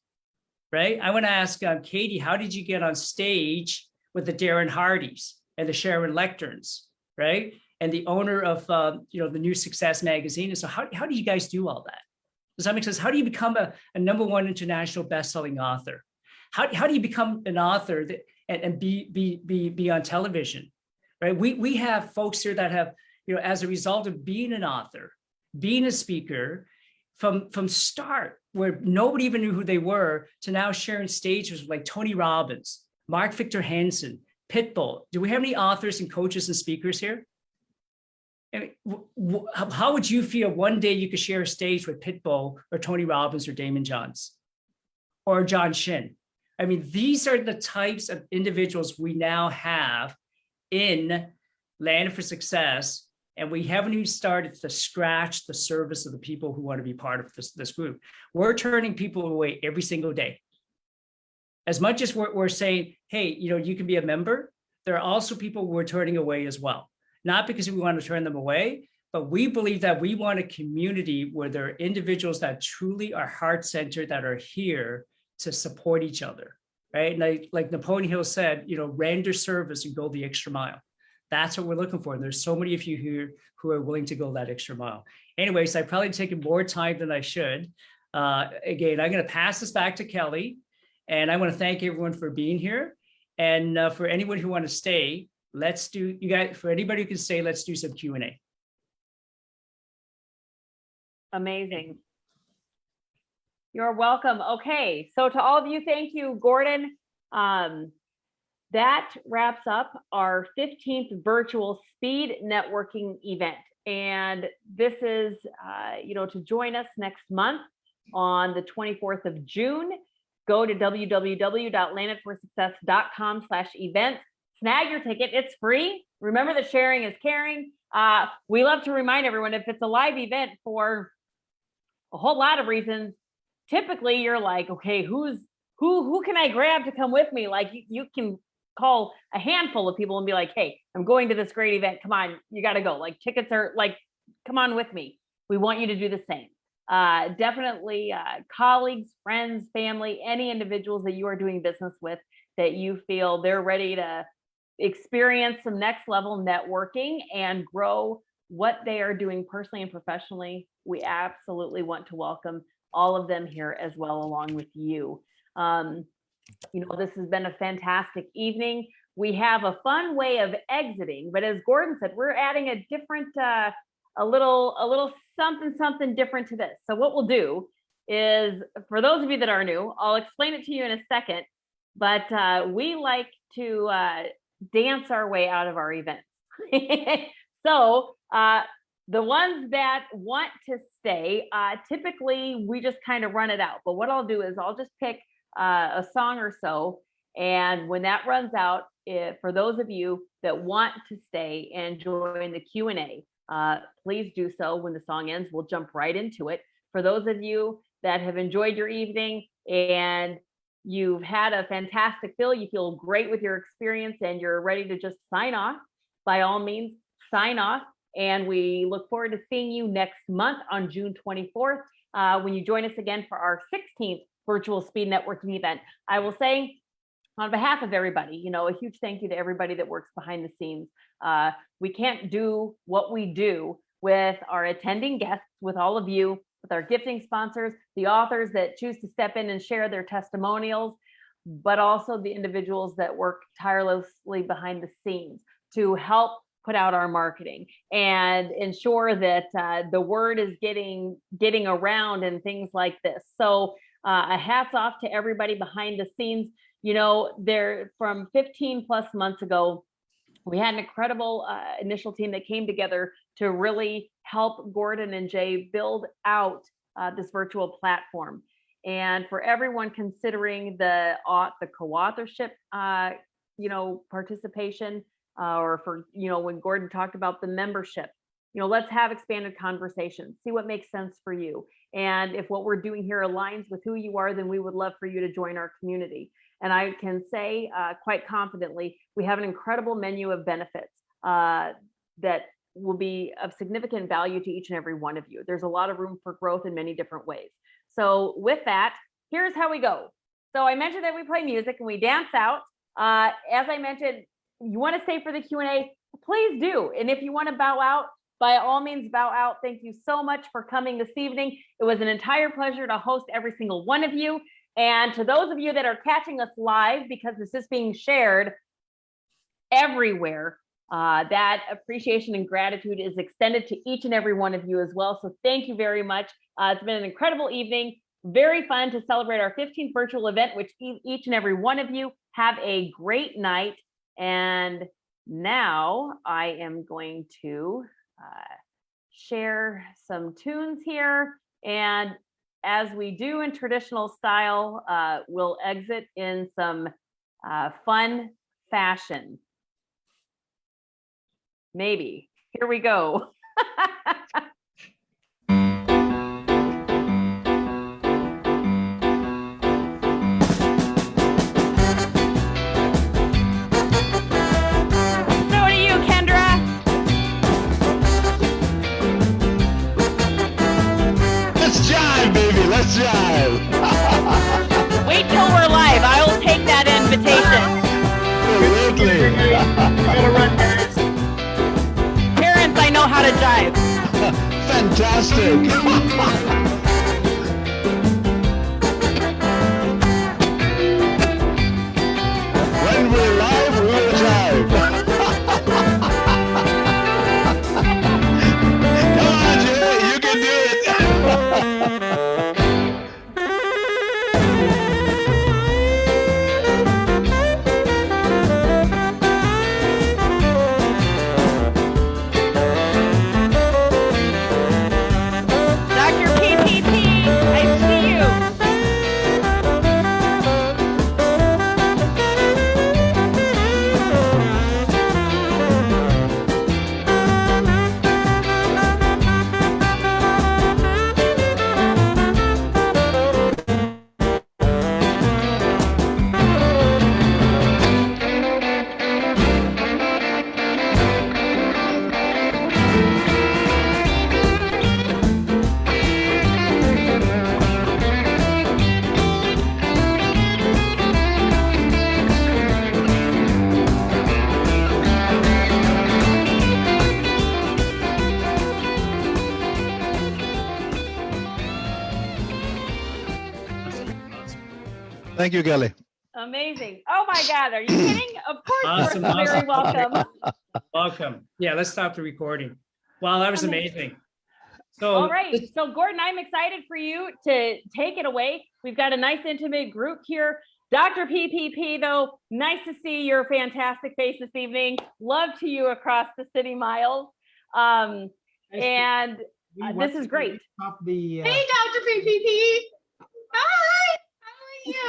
right? I want to ask Katie, how did you get on stage with the Darren Hardys and the Sharon Lecterns, right? And the owner of the New Success magazine. And so how do you guys do all that? Does that make sense? How do you become a #1 international best-selling author? How do you become an author and be on television, right? We have folks here that have, as a result of being an author, being a speaker, from start where nobody even knew who they were to now sharing stages with like Tony Robbins, Mark Victor Hansen, Pitbull. Do we have any authors and coaches and speakers here? I mean, how would you feel one day you could share a stage with Pitbull or Tony Robbins or Damon Johns or John Shin? I mean, these are the types of individuals we now have in Land for Success, and we haven't even started to scratch the surface of the people who want to be part of this group. We're turning people away every single day. As much as we're saying, hey, you can be a member, there are also people we're turning away as well. Not because we want to turn them away, but we believe that we want a community where there are individuals that truly are heart-centered, that are here to support each other, right? And like Napoleon Hill said, render service and go the extra mile. That's what we're looking for. And there's so many of you here who are willing to go that extra mile. Anyways, I've probably taken more time than I should. Again, I'm going to pass this back to Kelly, and I want to thank everyone for being here. And for anyone who want to stay, for anybody who can stay, let's do some Q&A. Amazing. You're welcome. Okay, so to all of you, thank you, Gordon. That wraps up our 15th virtual speed networking event. And this is, to join us next month on the 24th of June, go to www.landedforsuccess.com/events. Snag your ticket. It's free. Remember that sharing is caring. We love to remind everyone, if it's a live event for a whole lot of reasons, typically you're like, okay, who can I grab to come with me? Like you can call a handful of people and be like, hey, I'm going to this great event. Come on, you got to go. Like tickets are like, come on with me. We want you to do the same. Definitely colleagues, friends, family, any individuals that you are doing business with that you feel they're ready to experience some next level networking and grow what they are doing personally and professionally. We absolutely want to welcome all of them here as well, along with you. This has been a fantastic evening. We have a fun way of exiting, but as Gordon said, we're adding a different, a little something different to this. So what we'll do is, for those of you that are new, I'll explain it to you in a second, but we like to dance our way out of our events. So the ones that want to stay, typically we just kind of run it out. But what I'll do is I'll just pick a song or so. And when that runs out, for those of you that want to stay and join the Q&A, please do so. When the song ends, we'll jump right into it. For those of you that have enjoyed your evening and you've had a fantastic you feel great with your experience and you're ready to just sign off, by all means, sign off. And we look forward to seeing you next month on June 24th, when you join us again for our 16th virtual speed networking event. I will say, on behalf of everybody, a huge thank you to everybody that works behind the scenes. We can't do what we do with our attending guests, with all of you, with our gifting sponsors, the authors that choose to step in and share their testimonials, but also the individuals that work tirelessly behind the scenes to help put out our marketing and ensure that the word is getting around and things like this. So a hats off to everybody behind the scenes. You know, there from 15 plus months ago, we had an incredible initial team that came together to really help Gordon and Jay build out this virtual platform. And for everyone considering the co-authorship, participation, or for, when Gordon talked about the membership, let's have expanded conversations, see what makes sense for you. And if what we're doing here aligns with who you are, then we would love for you to join our community. And I can say quite confidently, we have an incredible menu of benefits that will be of significant value to each and every one of you. There's a lot of room for growth in many different ways. So with that, here's how we go. So I mentioned that we play music and we dance out. As I mentioned, you want to stay for the Q&A, please do. And if you want to bow out, by all means, bow out. Thank you so much for coming this evening. It was an entire pleasure to host every single one of you. And to those of you that are catching us live, because this is being shared everywhere, that appreciation and gratitude is extended to each and every one of you as well. So thank you very much. It's been an incredible evening. Very fun to celebrate our 15th virtual event, which each and every one of you have a great night. And now I am going to share some tunes here. And as we do in traditional style, we'll exit in some fun fashion. Maybe. Here we go. Let's jive. Wait till we're live. I will take that invitation. Absolutely. Parents, I know how to jive. Fantastic. When we're live, we will jive. Come on, Jay, you can do it. Thank you, Kelly. Amazing. Oh my God, are you kidding? Of course, Awesome, you're very awesome. welcome. Welcome. Yeah, let's stop the recording. Wow, that was amazing. So, all right. So Gordon, I'm excited for you to take it away. We've got a nice intimate group here. Dr. PPP, though, nice to see your fantastic face this evening. Love to you across the city miles. And this is great. Hey, Dr. PPP. Hi.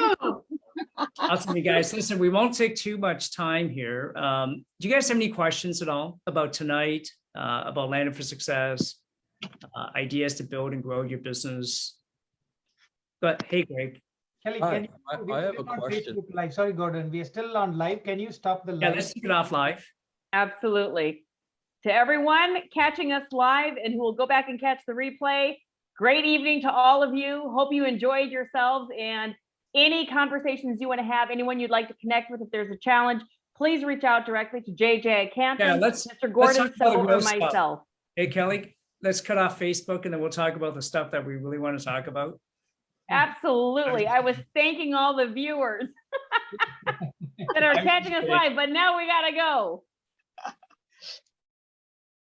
How are you? Awesome, you guys. Listen, we won't take too much time here. Do you guys have any questions at all about tonight, about Landed for Success, ideas to build and grow your business? But hey, Greg. Kelly, Hi, can I have a question. Live. Sorry, Gordon, we are still on live. Can you stop the live? Yeah, let's take it off live. Absolutely. To everyone catching us live and who will go back and catch the replay, great evening to all of you. Hope you enjoyed yourselves, and any conversations you want to have, anyone you'd like to connect with, if there's a challenge, please reach out directly to JJ at Canton, Mr. Gordon, or myself. Hey, Kelly, let's cut off Facebook and then we'll talk about the stuff that we really want to talk about. Absolutely. I was thanking all the viewers. that are catching us live, but now we gotta go.